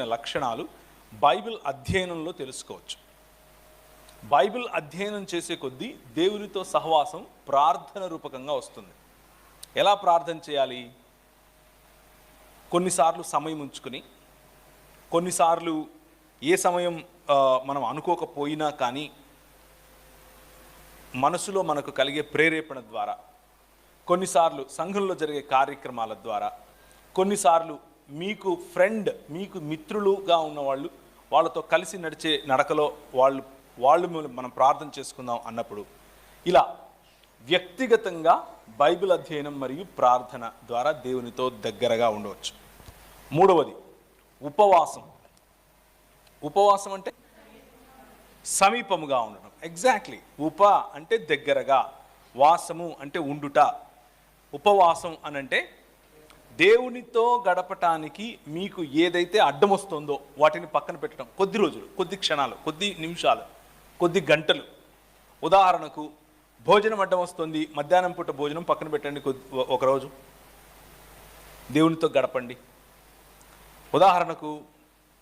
లక్షణాలు బైబిల్ అధ్యయనంలో తెలుసుకోవచ్చు. బైబిల్ అధ్యయనం చేసే కొద్దీ దేవునితో సహవాసం ప్రార్థన రూపకంగా వస్తుంది. ఎలా ప్రార్థన చేయాలి? కొన్నిసార్లు సమయం ఉంచుకుని, కొన్నిసార్లు ఏ సమయం మనం అనుకోకపోయినా కానీ మనసులో మనకు కలిగే ప్రేరేపణ ద్వారా, కొన్నిసార్లు సంఘంలో జరిగే కార్యక్రమాల ద్వారా, కొన్నిసార్లు మీకు ఫ్రెండ్, మీకు మిత్రులుగా ఉన్నవాళ్ళు, వాళ్ళతో కలిసి నడిచే నడకలో వాళ్ళు మనం ప్రార్థన చేసుకుందాం అన్నప్పుడు ఇలా వ్యక్తిగతంగా బైబిల్ అధ్యయనం మరియు ప్రార్థన ద్వారా దేవునితో దగ్గరగా ఉండవచ్చు. మూడవది ఉపవాసం. ఉపవాసం అంటే సమీపముగా ఉండడం. ఎగ్జాక్ట్లీ. ఉప అంటే దగ్గరగా, వాసము అంటే ఉండుట. ఉపవాసం అనంటే దేవునితో గడపటానికి మీకు ఏదైతే అడ్డం వస్తుందో వాటిని పక్కన పెట్టడం. కొద్ది రోజులు, కొద్ది క్షణాలు, కొద్ది నిమిషాలు, కొద్ది గంటలు. ఉదాహరణకు భోజనం అడ్డం వస్తుంది, మధ్యాహ్నం పూట భోజనం పక్కన పెట్టండి, ఒకరోజు దేవునితో గడపండి. ఉదాహరణకు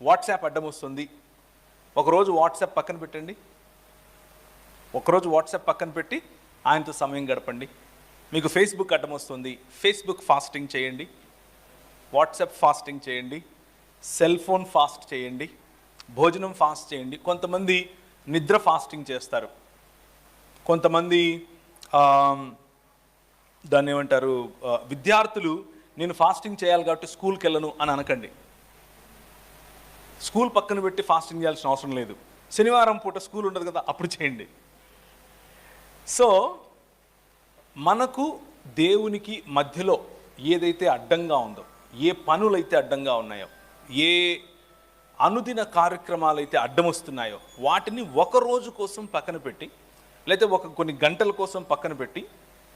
వాట్సాప్ అడ్డం వస్తుంది, ఒకరోజు వాట్సాప్ పక్కన పెట్టండి, ఒకరోజు వాట్సాప్ పక్కన పెట్టి ఆయనతో సమయం గడపండి. మీకు ఫేస్బుక్ అడ్డం వస్తుంది, ఫేస్బుక్ ఫాస్టింగ్ చేయండి, వాట్సాప్ ఫాస్టింగ్ చేయండి, సెల్ ఫోన్ ఫాస్ట్ చేయండి, భోజనం ఫాస్ట్ చేయండి. కొంతమంది నిద్ర ఫాస్టింగ్ చేస్తారు, కొంతమంది దాన్ని ఏమంటారు, విద్యార్థులు నేను ఫాస్టింగ్ చేయాలి కాబట్టి స్కూల్కి వెళ్ళను అని అనకండి. స్కూల్ పక్కన పెట్టి ఫాస్టింగ్ చేయాల్సిన అవసరం లేదు. శనివారం పూట స్కూల్ ఉండదు కదా, అప్పుడు చేయండి. సో మనకు దేవునికి మధ్యలో ఏదైతే అడ్డంగా ఉందో, ఏ పనులైతే అడ్డంగా ఉన్నాయో, ఏ అనుదిన కార్యక్రమాలు అయితే అడ్డం వస్తున్నాయో వాటిని ఒక రోజు కోసం పక్కన పెట్టి, లేకపోతే కొన్ని గంటల కోసం పక్కన పెట్టి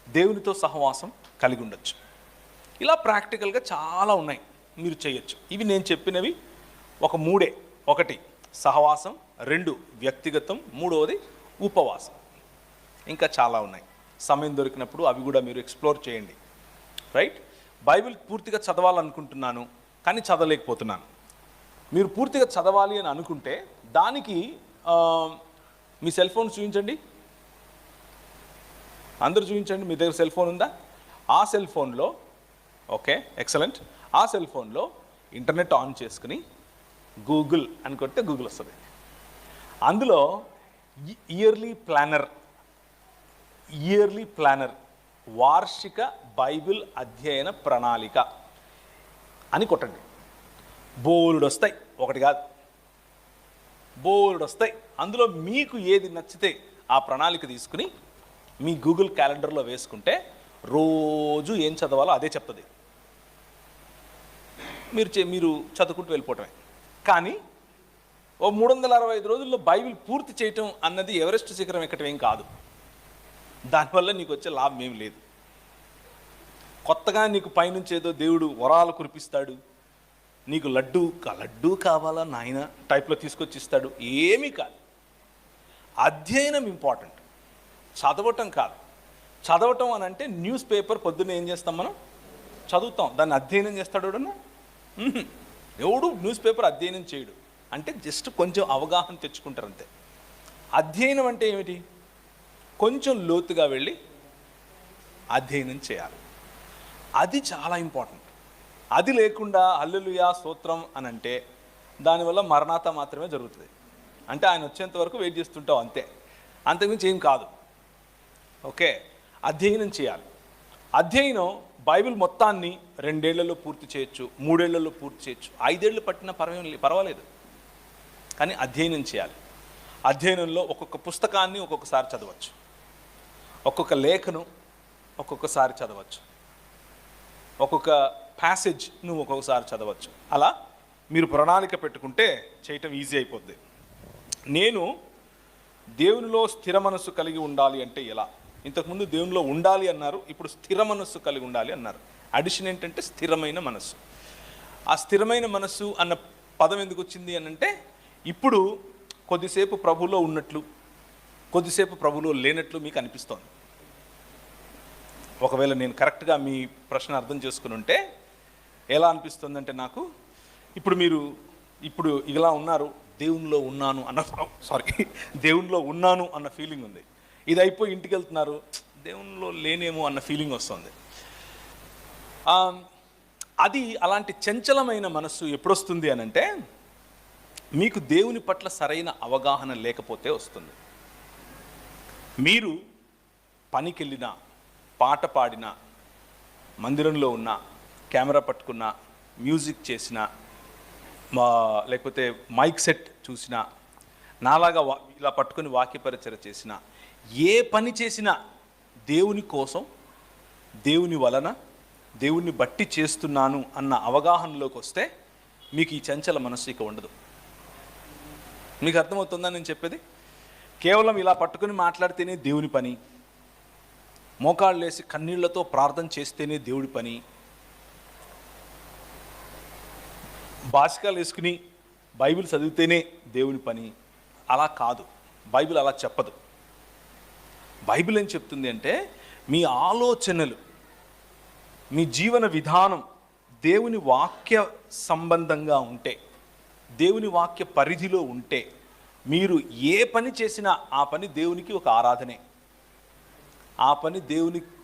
దేవునితో సహవాసం కలిగి ఉండొచ్చు. ఇలా ప్రాక్టికల్గా చాలా ఉన్నాయి, మీరు చేయొచ్చు. ఇవి నేను చెప్పినవి ఒక మూడే. ఒకటి సహవాసం, రెండు వ్యక్తిగతం, మూడవది ఉపవాసం. ఇంకా చాలా ఉన్నాయి. సమయం దొరికినప్పుడు అవి కూడా మీరు ఎక్స్ప్లోర్ చేయండి. రైట్? బైబిల్ పూర్తిగా చదవాలనుకుంటున్నాను కానీ చదవలేకపోతున్నాను. మీరు పూర్తిగా చదవాలి అని అనుకుంటే దానికి మీ సెల్ ఫోన్ చూపించండి, అందరూ చూపించండి. మీ దగ్గర సెల్ ఫోన్ ఉందా? ఆ సెల్ ఫోన్లో, ఓకే, ఎక్సలెంట్, ఆ సెల్ ఫోన్లో ఇంటర్నెట్ ఆన్ చేసుకుని గూగుల్ అని కొడితే గూగుల్ వస్తుంది. అందులో ఇయర్లీ ప్లానర్ వార్షిక బైబిల్ అధ్యయన ప్రణాళిక అని కొట్టండి. బోల్డ్ వస్తాయి, ఒకటి కాదు, బోల్డ్ వస్తాయి. అందులో మీకు ఏది నచ్చితే ఆ ప్రణాళిక తీసుకుని మీ గూగుల్ క్యాలెండర్లో వేసుకుంటే రోజు ఏం చదవాలో అదే చెప్తుంది. మీరు చదువుకుంటూ వెళ్ళిపోవటమే. కానీ ఓ 365 రోజుల్లో బైబిల్ పూర్తి చేయటం అన్నది ఎవరెస్ట్ శిఖరం ఎక్కటం ఏం కాదు. దానివల్ల నీకు వచ్చే లాభం ఏం లేదు. కొత్తగా నీకు పైనుంచి ఏదో దేవుడు వరాలు కురిపిస్తాడు, నీకు లడ్డూ కావాలా నాయన టైప్లో తీసుకొచ్చి ఇస్తాడు, ఏమీ కాదు. అధ్యయనం ఇంపార్టెంట్, చదవటం కాదు. చదవటం అని అంటే న్యూస్ పేపర్ పొద్దున్న ఏం చేస్తాం మనం? చదువుతాం. దాన్ని అధ్యయనం చేస్తాడు ఎవడన్నా? ఎవడు న్యూస్ పేపర్ అధ్యయనం చేయడు. అంటే జస్ట్ కొంచెం అవగాహన తెచ్చుకుంటారు అంతే. అధ్యయనం అంటే ఏమిటి? కొంచెం లోతుగా వెళ్ళి అధ్యయనం చేయాలి. అది చాలా ఇంపార్టెంట్. అది లేకుండా హల్లెలూయా స్తోత్రం అని అంటే దానివల్ల మరణాత మాత్రమే జరుగుతుంది. అంటే ఆయన వచ్చేంత వరకు వెయిట్ చేస్తుంటావు అంతే, అంతకుమించి ఏం కాదు. ఓకే, అధ్యయనం చేయాలి. అధ్యయనం బైబిల్ మొత్తాన్ని 2 ఏళ్లలో పూర్తి చేయొచ్చు, 3 ఏళ్లలో పూర్తి చేయొచ్చు, 5 ఏళ్ళు పట్టినా పర్వాలేదు. కానీ అధ్యయనం చేయాలి. అధ్యయనంలో ఒక్కొక్క పుస్తకాన్ని ఒక్కొక్కసారి చదవచ్చు, ఒక్కొక్క లేఖను ఒక్కొక్కసారి చదవచ్చు, ఒక్కొక్క ప్యాసేజ్ నువ్వు ఒక్కొక్కసారి చదవచ్చు. అలా మీరు ప్రణాళిక పెట్టుకుంటే చేయటం ఈజీ అయిపోద్ది. నేను దేవునిలో స్థిర మనస్సు కలిగి ఉండాలి అంటే ఎలా? ఇంతకుముందు దేవునిలో ఉండాలి అన్నారు, ఇప్పుడు స్థిర మనస్సు కలిగి ఉండాలి అన్నారు. అడిషన్ ఏంటంటే స్థిరమైన మనస్సు. ఆ స్థిరమైన మనస్సు అన్న పదం ఎందుకు వచ్చింది అని అంటే, ఇప్పుడు కొద్దిసేపు ప్రభువులో ఉన్నట్లు, కొద్దిసేపు ప్రభువులో లేనట్లు మీకు అనిపిస్తోంది. ఒకవేళ నేను కరెక్ట్గా మీ ప్రశ్న అర్థం చేసుకుని ఉంటే ఎలా అనిపిస్తుందంటే, నాకు ఇప్పుడు మీరు ఇప్పుడు ఇలా ఉన్నారు, దేవునిలో ఉన్నాను అన్న దేవునిలో ఉన్నాను అన్న ఫీలింగ్ ఉంది. ఇది అయిపోయి ఇంటికి వెళ్తున్నారు, దేవునిలో లేనేమో అన్న ఫీలింగ్ వస్తుంది. అది అలాంటి చంచలమైన మనస్సు ఎప్పుడొస్తుంది అని అంటే మీకు దేవుని పట్ల సరైన అవగాహన లేకపోతే వస్తుంది. మీరు పనికి వెళ్ళినా, పాట పాడినా, మందిరంలో ఉన్న, కెమెరా పట్టుకున్న, మ్యూజిక్ చేసిన, లేకపోతే మైక్ సెట్ చూసినా, నాలాగా ఇలా పట్టుకుని వాక్య పరిచయం చేసిన, ఏ పని చేసినా దేవుని కోసం, దేవుని వలన, దేవుణ్ణి బట్టి చేస్తున్నాను అన్న అవగాహనలోకి వస్తే మీకు ఈ చంచల మనస్సు ఇక ఉండదు. మీకు అర్థమవుతుందా నేను చెప్పేది? కేవలం ఇలా పట్టుకుని మాట్లాడితేనే దేవుని పని, మోకాళ్ళు వేసి కన్నీళ్లతో ప్రార్థన చేస్తేనే దేవుడి పని, బాసికాలు వేసుకుని బైబిల్ చదివితేనే దేవుని పని, అలా కాదు. బైబిల్ అలా చెప్పదు. బైబిల్ ఏం చెప్తుంది అంటే మీ ఆలోచనలు, మీ జీవన విధానం దేవుని వాక్య సంబంధంగా ఉంటే, దేవుని వాక్య పరిధిలో ఉంటే, మీరు ఏ పని చేసినా ఆ పని దేవునికి ఒక ఆరాధనే, ఆ పని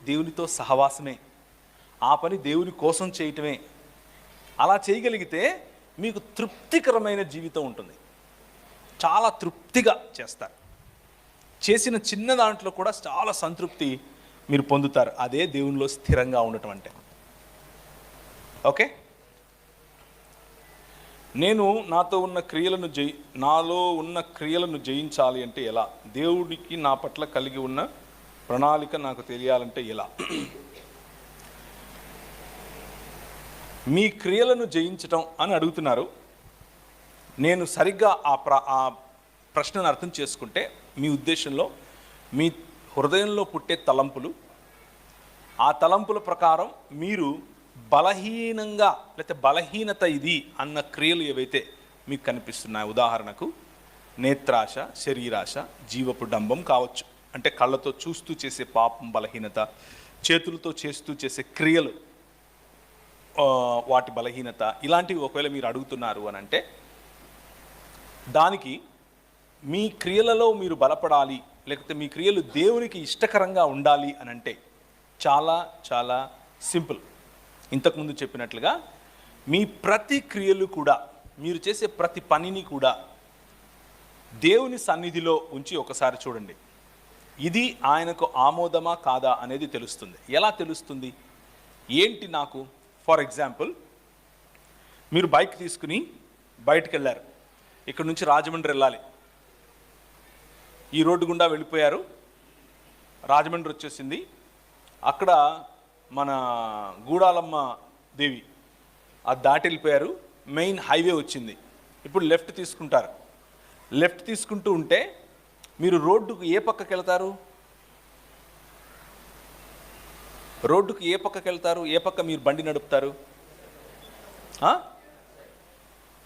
దేవునితో సహవాసమే, ఆ పని దేవుని కోసం చేయటమే. అలా చేయగలిగితే మీకు తృప్తికరమైన జీవితం ఉంటుంది. చాలా తృప్తిగా చేస్తారు. చేసిన చిన్న దాంట్లో కూడా చాలా సంతృప్తి మీరు పొందుతారు. అదే దేవునిలో స్థిరంగా ఉండటం అంటే. ఓకే, నేను నాలో ఉన్న క్రియలను జయించాలి అంటే ఎలా? దేవుడికి నా పట్ల కలిగి ఉన్న ప్రణాళిక నాకు తెలియాలంటే ఎలా? మీ క్రియలను జయించటం అని అడుగుతున్నారు. నేను సరిగ్గా ఆ ప్రశ్నను అర్థం చేసుకుంటే మీ ఉద్దేశంలో మీ హృదయంలో పుట్టే తలంపులు, ఆ తలంపుల ప్రకారం మీరు బలహీనంగా, లేకపోతే బలహీనత ఇది అన్న క్రియలు ఏవైతే మీకు కనిపిస్తున్నాయి, ఉదాహరణకు నేత్రాశ, శరీరాశ, జీవపు డంబం కావచ్చు. అంటే కళ్ళతో చూస్తూ చేసే పాపం బలహీనత, చేతులతో చేస్తూ చేసే క్రియలు వాటి బలహీనత, ఇలాంటివి ఒకవేళ మీరు అడుగుతున్నారు అని అంటే దానికి మీ క్రియలలో మీరు బలపడాలి, లేకపోతే మీ క్రియలు దేవునికి ఇష్టకరంగా ఉండాలి అని అంటే చాలా చాలా సింపుల్. ఇంతకుముందు చెప్పినట్లుగా మీ ప్రతి క్రియలు కూడా, మీరు చేసే ప్రతి పనిని కూడా దేవుని సన్నిధిలో ఉంచి ఒకసారి చూడండి. ఇది ఆయనకు ఆమోదమా కాదా అనేది తెలుస్తుంది. ఎలా తెలుస్తుంది? ఏంటి నాకు? ఫర్ ఎగ్జాంపుల్, మీరు బైక్ తీసుకుని బయటకు వెళ్ళారు. ఇక్కడ నుంచి రాజమండ్రి వెళ్ళాలి. ఈ రోడ్డు గుండా వెళ్ళిపోయారు, రాజమండ్రి వచ్చేసింది. అక్కడ మన గూడాలమ్మ దేవి అది దాటి వెళ్ళిపోయారు, మెయిన్ హైవే వచ్చింది. ఇప్పుడు లెఫ్ట్ తీసుకుంటారు. లెఫ్ట్ తీసుకుంటూ ఉంటే మీరు రోడ్డుకు ఏ పక్కకి వెళ్తారు? రోడ్డుకు ఏ పక్కకి వెళ్తారు? ఏ పక్క మీరు బండి నడుపుతారు?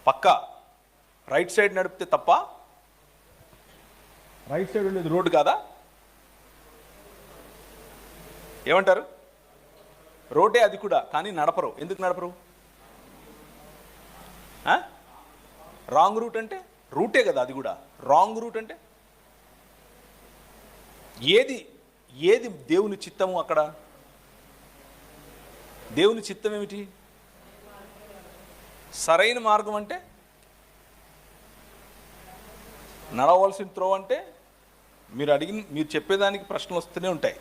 పక్క రైట్ సైడ్ నడిపితే తప్ప? రైట్ సైడ్ ఉండేది రోడ్డు కాదా? ఏమంటారు? రోడ్డే అది కూడా, కానీ నడపరు. ఎందుకు నడపరు? రాంగ్ రూట్ అంటే రూటే కదా అది కూడా. రాంగ్ రూట్ అంటే ఏది దేవుని చిత్తము? అక్కడ దేవుని చిత్తం ఏమిటి? సరైన మార్గం అంటే, నడవలసిన త్రోవ అంటే, మీరు చెప్పేదానికి ప్రశ్నలు వస్తూనే ఉంటాయి.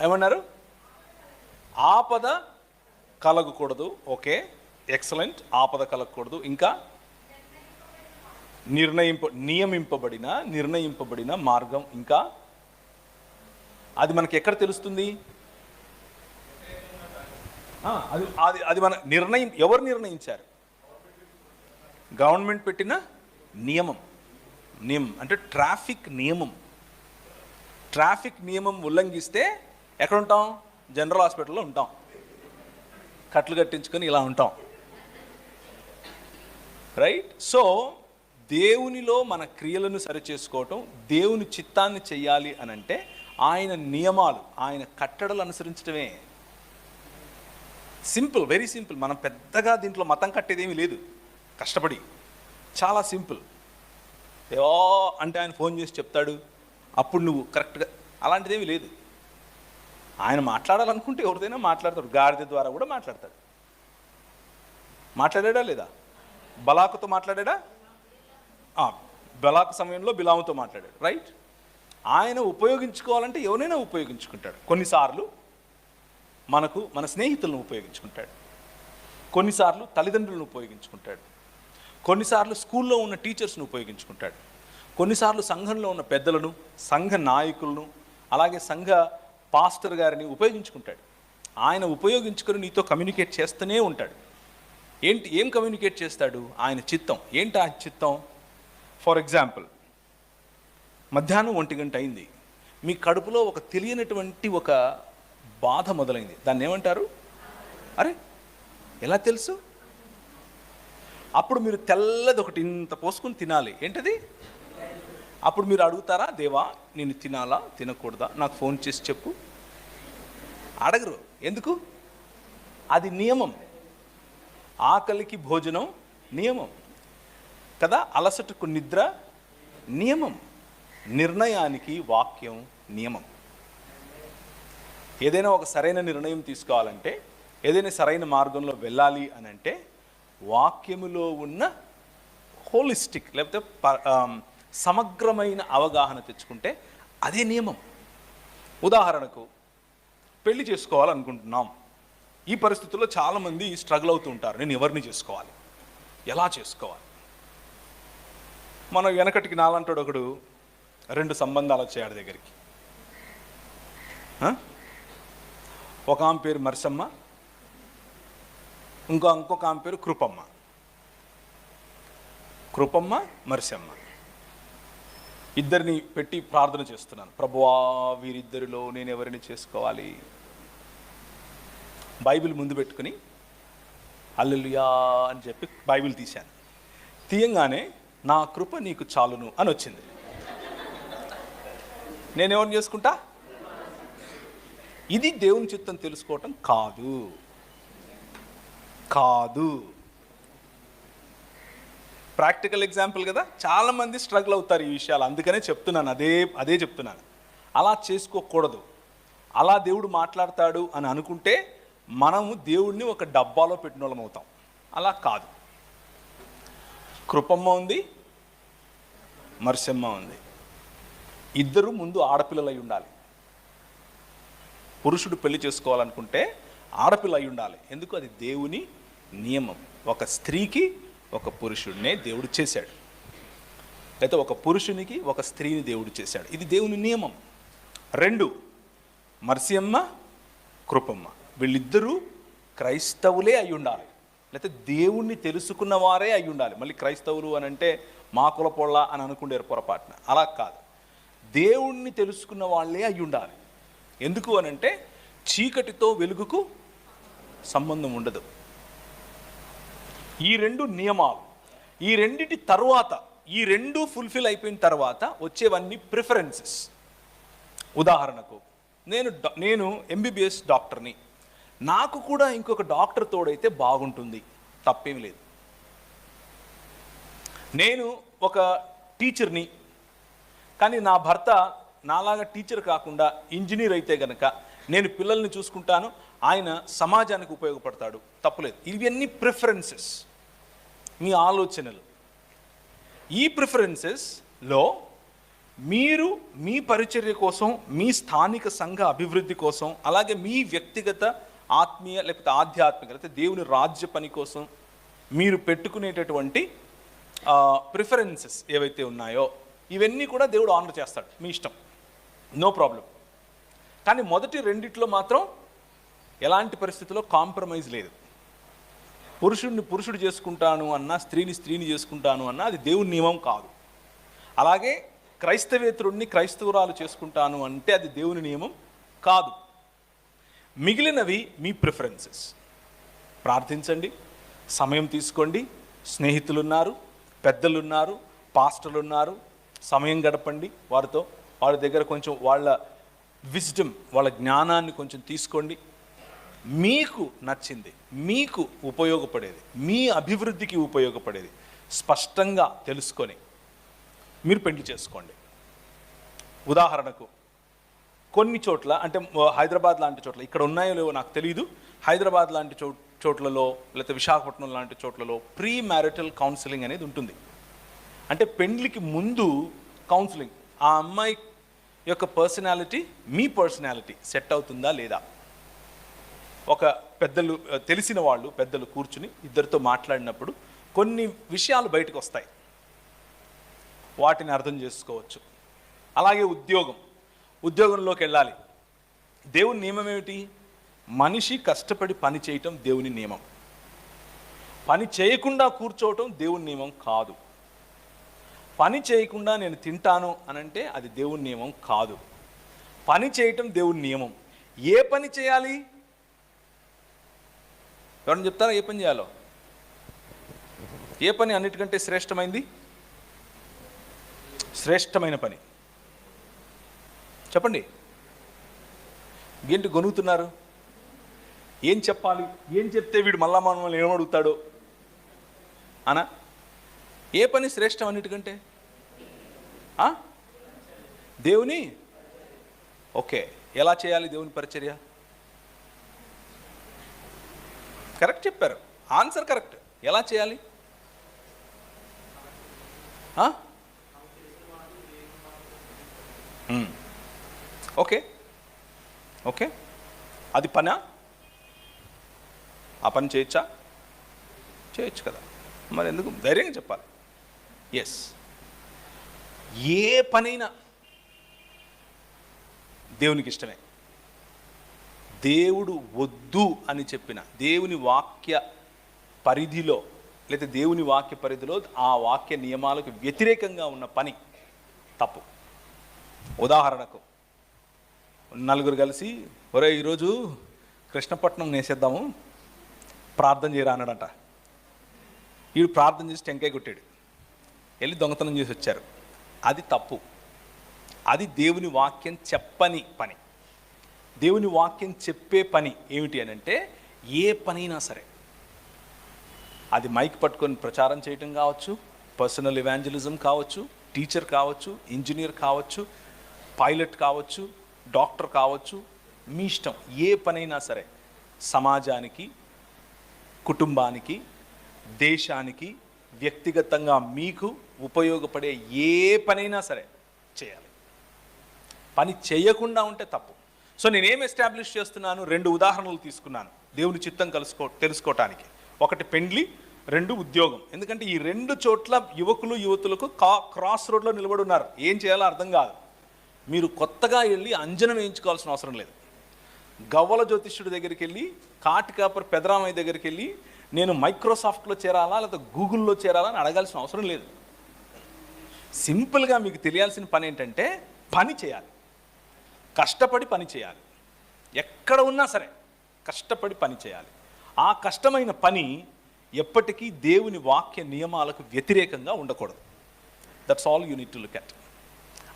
ఏమన్నారు? ఆపద కలగకూడదు. Okay, excellent. ఆపద కలగకూడదు. ఇంకా నిర్ణయింపబడిన మార్గం. ఇంకా అది మనకి ఎక్కడ తెలుస్తుంది? అది మన నిర్ణయం. ఎవరు నిర్ణయించారు? గవర్నమెంట్ పెట్టిన నియమం అంటే ట్రాఫిక్ నియమం. ట్రాఫిక్ నియమం ఉల్లంఘిస్తే ఎక్కడ ఉంటాం? జనరల్ హాస్పిటల్లో ఉంటాం, కట్లు కట్టించుకొని ఇలా ఉంటాం, రైట్? సో దేవునిలో మన క్రియలను సరిచేసుకోవటం, దేవుని చిత్తాన్ని చెయ్యాలి అని అంటే ఆయన నియమాలు, ఆయన కట్టడలు అనుసరించడమే. Simple, very simple. మనం పెద్దగా దీంట్లో మతం కట్టేదేమీ లేదు. కష్టపడి. చాలా సింపుల్. ఏవో అంటే ఆయన ఫోన్ చేసి చెప్తాడు, అప్పుడు నువ్వు కరెక్ట్గా. అలాంటిదేమీ లేదు. ఆయన మాట్లాడాలనుకుంటే ఎవరిదైనా మాట్లాడతాడు. గాడిద ద్వారా కూడా మాట్లాడతాడు. మాట్లాడాడా లేదా? బలాకుతో మాట్లాడాడా? బలాకు సమయంలో బిలాముతో మాట్లాడాడు. రైట్. ఆయన ఉపయోగించుకోవాలంటే ఎవరైనా ఉపయోగించుకుంటాడు. కొన్నిసార్లు మన స్నేహితులను ఉపయోగించుకుంటాడు, కొన్నిసార్లు తల్లిదండ్రులను ఉపయోగించుకుంటాడు, కొన్నిసార్లు స్కూల్లో ఉన్న టీచర్స్ను ఉపయోగించుకుంటాడు, కొన్నిసార్లు సంఘంలో ఉన్న పెద్దలను, సంఘ నాయకులను, అలాగే సంఘ పాస్టర్ గారిని ఉపయోగించుకుంటాడు. ఆయన ఉపయోగించుకొని నీతో కమ్యూనికేట్ చేస్తూనే ఉంటాడు. ఏం కమ్యూనికేట్ చేస్తాడు? ఆయన చిత్తం. ఏంటి ఆ చిత్తం? ఫర్ ఎగ్జాంపుల్, మధ్యాహ్నం 1 గంట అయింది, మీ కడుపులో ఒక తెలియనటువంటి ఒక బాధ మొదలైంది. దాన్ని ఏమంటారు? అరే ఎలా తెలుసు? అప్పుడు మీరు తెల్లది ఒకటి ఇంత పోసుకొని తినాలి. ఏంటది? అప్పుడు మీరు అడుగుతారా, దేవా నేను తినాలా తినకూడదా, నాకు ఫోన్ చేసి చెప్పు? అడగరు. ఎందుకు? అది నియమం. ఆకలికి భోజనం నియమం కదా, అలసటకు నిద్ర నియమం, నిర్ణయానికి వాక్యం నియమం. ఏదైనా ఒక సరైన నిర్ణయం తీసుకోవాలంటే, ఏదైనా సరైన మార్గంలో వెళ్ళాలి అని అంటే వాక్యములో ఉన్న హోలిస్టిక్ లేకపోతే సమగ్రమైన అవగాహన తెచ్చుకుంటే అదే నియమం. ఉదాహరణకు, పెళ్లి చేసుకోవాలనుకుంటున్నాం. ఈ పరిస్థితుల్లో చాలామంది స్ట్రగుల్ అవుతూ ఉంటారు. నేను ఎవరిని చేసుకోవాలి, ఎలా చేసుకోవాలి? మనం వెనకటికి నాలంటాడు ఒకడు 2 సంబంధాలు వచ్చాడు దగ్గరికి. ఒక ఆమె పేరు మర్సమ్మ, ఇంకొక ఆమె పేరు కృపమ్మ. కృపమ్మ, మర్సమ్మ ఇద్దరిని పెట్టి ప్రార్థన చేస్తున్నాను. ప్రభువా వీరిద్దరిలో నేను ఎవరిని చేసుకోవాలి? బైబిల్ ముందు పెట్టుకుని హల్లెలూయా అని చెప్పి బైబిల్ తీశాను. తీయంగానే నా కృప నీకు చాలును అని వచ్చింది. నేనెవరిని చేసుకుంటా? ఇది దేవుని చిత్తం తెలుసుకోవటం కాదు. ప్రాక్టికల్ ఎగ్జాంపుల్ కదా, చాలామంది స్ట్రగుల్ అవుతారు ఈ విషయాలు. అందుకనే చెప్తున్నాను, అదే చెప్తున్నాను. అలా చేసుకోకూడదు. అలా దేవుడు మాట్లాడతాడు అని అనుకుంటే మనము దేవుడిని ఒక డబ్బాలో పెట్టిన వాళ్ళం అవుతాం. అలా కాదు. కృపమ్మ ఉంది, మర్సమ్మ ఉంది. ఇద్దరు ముందు ఆడపిల్లలు అయి ఉండాలి. పురుషుడు పెళ్లి చేసుకోవాలనుకుంటే ఆడపిల్ల అయి ఉండాలి. ఎందుకు? అది దేవుని నియమం. ఒక స్త్రీకి ఒక పురుషుడినే దేవుడు చేశాడు, అయితే ఒక పురుషునికి ఒక స్త్రీని దేవుడు చేశాడు. ఇది దేవుని నియమం. 2, మర్సమ్మ, కృపమ్మ వీళ్ళిద్దరూ క్రైస్తవులే అయి ఉండాలి, లేకపోతే దేవుణ్ణి తెలుసుకున్న వారే అయి ఉండాలి. మళ్ళీ క్రైస్తవులు అని అంటే మా కులపోళ్ళ అని అనుకుంటారు పొరపాటున. అలా కాదు, దేవుణ్ణి తెలుసుకున్న వాళ్ళే అయి ఉండాలి. ఎందుకు అనంటే చీకటితో వెలుగుకు సంబంధం ఉండదు. ఈ 2 నియమాలు, ఈ రెండిటి తర్వాత, ఈ 2 ఫుల్ఫిల్ అయిపోయిన తర్వాత వచ్చేవన్నీ ప్రిఫరెన్సెస్. ఉదాహరణకు, నేను ఎంబీబీఎస్ డాక్టర్ని, నాకు కూడా ఇంకొక డాక్టర్ తోడైతే బాగుంటుంది, తప్పేమి లేదు. నేను ఒక టీచర్ని, కానీ నా భర్త నాలాగా టీచర్ కాకుండా ఇంజనీర్ అయితే గనక నేను పిల్లల్ని చూసుకుంటాను, ఆయన సమాజానికి ఉపయోగపడతాడు, తప్పులేదు. ఇవన్నీ ప్రిఫరెన్సెస్, మీ ఆలోచనలు. ఈ ప్రిఫరెన్సెస్లో మీరు మీ పరిచర్య కోసం, మీ స్థానిక సంఘ అభివృద్ధి కోసం, అలాగే మీ వ్యక్తిగత ఆత్మీయ లేకపోతే ఆధ్యాత్మిక లేకపోతే దేవుని రాజ్య పని కోసం మీరు పెట్టుకునేటటువంటి ప్రిఫరెన్సెస్ ఏవైతే ఉన్నాయో ఇవన్నీ కూడా దేవుడు ఆనర్ చేస్తాడు. మీ ఇష్టం, నో ప్రాబ్లం. కానీ మొదటి రెండిట్లో మాత్రం ఎలాంటి పరిస్థితుల్లో కాంప్రమైజ్ లేదు. పురుషుడిని పురుషుడు చేసుకుంటాను అన్నా, స్త్రీని చేసుకుంటాను అన్నా అది దేవుని నియమం కాదు. అలాగే క్రైస్తవేతరుణ్ణి క్రైస్తవురాలు చేసుకుంటాను అంటే అది దేవుని నియమం కాదు. మిగిలినవి మీ ప్రిఫరెన్సెస్. ప్రార్థించండి, సమయం తీసుకోండి, స్నేహితులున్నారు, పెద్దలున్నారు, పాస్టర్లున్నారు, సమయం గడపండి వారితో. వాళ్ళ దగ్గర కొంచెం వాళ్ళ విజ్డమ్, వాళ్ళ జ్ఞానాన్ని కొంచెం తీసుకోండి. మీకు నచ్చింది, మీకు ఉపయోగపడేది, మీ అభివృద్ధికి ఉపయోగపడేది స్పష్టంగా తెలుసుకొని మీరు పెళ్లి చేసుకోండి. ఉదాహరణకు కొన్ని చోట్ల, అంటే హైదరాబాద్ లాంటి చోట్ల, ఇక్కడ ఉన్నాయో లేవో నాకు తెలియదు, హైదరాబాద్ లాంటి చోట్లలో లేకపోతే విశాఖపట్నం లాంటి చోట్లలో ప్రీ మ్యారిటల్ కౌన్సిలింగ్ అనేది ఉంటుంది. అంటే పెండ్లికి ముందు కౌన్సిలింగ్, ఆ అమ్మాయి యొక్క పర్సనాలిటీ మీ పర్సనాలిటీ సెట్ అవుతుందా లేదా, ఒక పెద్దలు, తెలిసిన వాళ్ళు పెద్దలు కూర్చుని ఇద్దరితో మాట్లాడినప్పుడు కొన్ని విషయాలు బయటకు వస్తాయి, వాటిని అర్థం చేసుకోవచ్చు. అలాగే ఉద్యోగంలోకి వెళ్ళాలి. దేవుని నియమం ఏమిటి? మనిషి కష్టపడి పని చేయటం దేవుని నియమం. పని చేయకుండా కూర్చోవటం దేవుని నియమం కాదు. పని చేయకుండా నేను తింటాను అనంటే అది దేవుని నియమం కాదు. పని చేయటం దేవుని నియమం. ఏ పని చేయాలి? ఎవరైనా చెప్తారా ఏ పని చేయాలో? ఏ పని అన్నిటికంటే శ్రేష్టమైంది? శ్రేష్టమైన పని చెప్పండి. ఏంటి గొనుగుతున్నారు? ఏం చెప్పాలి? ఏం చెప్తే వీడు మళ్ళా మనల్ని ఏమడుగుతాడో అనా? ఏ పని శ్రేష్టం అన్నిటికంటే? దేవుని. ఓకే, ఎలా చేయాలి దేవుని పరిచర్య? కరెక్ట్ చెప్పారు, ఆన్సర్ కరెక్ట్. ఎలా చేయాలి? ఓకే, అది పనా? ఆ పని చేయొచ్చు కదా, మరి ఎందుకు ధైర్యంగా చెప్పాలి? ఎస్, ఏ పనైనా దేవునికి ఇష్టమే. దేవుడు వద్దు అని చెప్పిన, దేవుని వాక్య పరిధిలో లేదా దేవుని వాక్య పరిధిలో ఆ వాక్య నియమాలకు వ్యతిరేకంగా ఉన్న పని తప్పు. ఉదాహరణకు నలుగురు కలిసి, ఒరే ఈరోజు కృష్ణపట్నం నేసేద్దాము, ప్రార్థన చేయరా అన్నాడంట. వీడు ప్రార్థన చేసి టెంకాయ కొట్టాడు, వెళ్ళి దొంగతనం చేసి వచ్చారు. అది తప్పు. అది దేవుని వాక్యం చెప్పని పని. దేవుని వాక్యం చెప్పే పని ఏమిటి అని అంటే, ఏ పనైనా సరే, అది మైక్ పట్టుకొని ప్రచారం చేయటం కావచ్చు, పర్సనల్ ఎవాంజలిజం కావచ్చు, టీచర్ కావచ్చు, ఇంజనీర్ కావచ్చు, పైలట్ కావచ్చు, డాక్టర్ కావచ్చు, మీ ఇష్టం. ఏ పనైనా సరే సమాజానికి, కుటుంబానికి, దేశానికి, వ్యక్తిగతంగా మీకు ఉపయోగపడే ఏ పనైనా సరే చేయాలి. పని చేయకుండా ఉంటే తప్పు. సో నేనేం ఎస్టాబ్లిష్ చేస్తున్నాను? 2 ఉదాహరణలు తీసుకున్నాను దేవుని చిత్తం తెలుసుకోవటానికి. ఒకటి పెండ్లి, 2 ఉద్యోగం. ఎందుకంటే ఈ 2 చోట్ల యువతులకు క్రాస్ రోడ్లో నిలబడి ఉన్నారు. ఏం చేయాలో అర్థం కాదు. మీరు కొత్తగా వెళ్ళి అంజనం వేయించుకోవాల్సిన అవసరం లేదు. గవ్వల జ్యోతిష్యుడి దగ్గరికి వెళ్ళి, కాటికాపర్ పెదరామయ్య దగ్గరికి వెళ్ళి, నేను మైక్రోసాఫ్ట్లో చేరాలా లేదా గూగుల్లో చేరాలా అని అడగాల్సిన అవసరం లేదు. సింపుల్గా మీకు తెలియాల్సిన పని ఏంటంటే, పని చేయాలి, కష్టపడి పని చేయాలి. ఎక్కడ ఉన్నా సరే కష్టపడి పని చేయాలి. ఆ కష్టమైన పని ఎప్పటికీ దేవుని వాక్య నియమాలకు వ్యతిరేకంగా ఉండకూడదు. That's all you need to look at.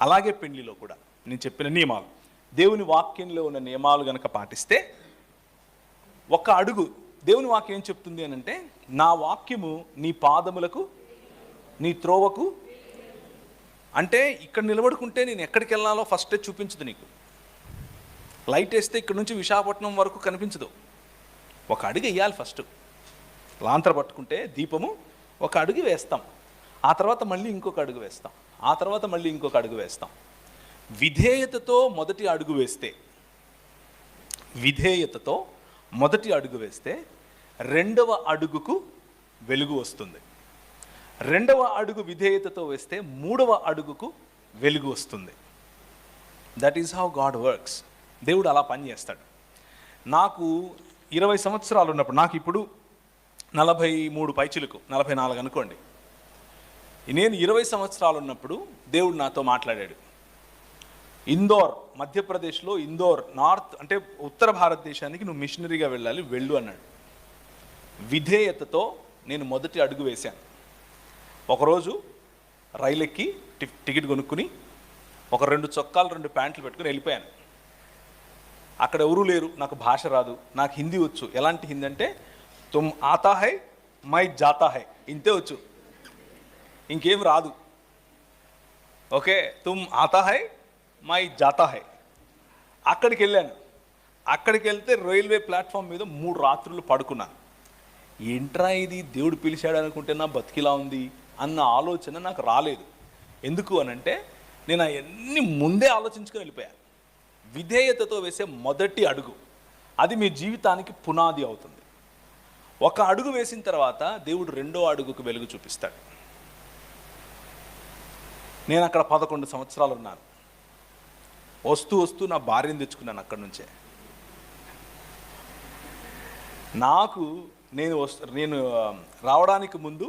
అలాగే పెళ్లిలో కూడా నేను చెప్పిన నియమాలు, దేవుని వాక్యంలో ఉన్న నియమాలు గనక పాటిస్తే, ఒక అడుగు. దేవుని వాక్యం ఏం చెప్తుంది అని అంటే, నా వాక్యము నీ పాదములకు నీ త్రోవకు. అంటే ఇక్కడ నిలబడుకుంటే నేను ఎక్కడికి వెళ్ళాలో ఫస్టే చూపించదు నీకు. లైట్ వేస్తే ఇక్కడ నుంచి విశాఖపట్నం వరకు కనిపించదు. ఒక అడుగు వేయాలి ఫస్ట్. లాంతర పట్టుకుంటే దీపము ఒక అడుగు వేస్తాం, ఆ తర్వాత మళ్ళీ ఇంకొక అడుగు వేస్తాం, ఆ తర్వాత మళ్ళీ ఇంకొక అడుగు వేస్తాం. విధేయతతో మొదటి అడుగు వేస్తే రెండవ అడుగుకు వెలుగు వస్తుంది. రెండవ అడుగు విధేయతతో వేస్తే 3వ అడుగుకు వెలుగు వస్తుంది. That is how God works. దేవుడు అలా పనిచేస్తాడు. నాకు 20 సంవత్సరాలు ఉన్నప్పుడు, నాకు ఇప్పుడు 43 పైచిలకు, 44 అనుకోండి. నేను 20 సంవత్సరాలు ఉన్నప్పుడు దేవుడు నాతో మాట్లాడాడు. ఇందోర్, మధ్యప్రదేశ్లో ఇందోర్, నార్త్ అంటే ఉత్తర భారతదేశానికి నువ్వు మిషనరీగా వెళ్ళు అన్నాడు. విధేయతతో నేను మొదటి అడుగు వేశాను. ఒకరోజు రైలు ఎక్కి టికెట్ కొనుక్కుని ఒక 2 చొక్కాలు 2 ప్యాంట్లు పెట్టుకుని వెళ్ళిపోయాను. అక్కడ ఎవరూ లేరు, నాకు భాష రాదు, నాకు హిందీ వచ్చు. ఎలాంటి హిందీ అంటే తుమ్ ఆతా హై మై జాతా హై, ఇంతే వచ్చు, ఇంకేం రాదు. Okay, Tum ఆతా high my జాతా high. అక్కడికి వెళ్ళాను. అక్కడికి వెళ్తే రైల్వే ప్లాట్ఫామ్ మీద 3 రాత్రులు పడుకున్నాను. ఏంట్రా ఇది, దేవుడు పిలిచాడు అనుకుంటే నా బతికిలా ఉంది అన్న ఆలోచన నాకు రాలేదు. ఎందుకు అనంటే నేను అవన్నీ ముందే ఆలోచించుకొని వెళ్ళిపోయాను. విధేయతతో వేసే మొదటి అడుగు, అది మీ జీవితానికి పునాది అవుతుంది. ఒక అడుగు వేసిన తర్వాత దేవుడు 2వ అడుగుకు వెలుగు చూపిస్తాడు. నేను అక్కడ 11 సంవత్సరాలు ఉన్నాను. వస్తూ వస్తూ నా భార్యను తెచ్చుకున్నాను అక్కడి నుంచే. నేను రావడానికి ముందు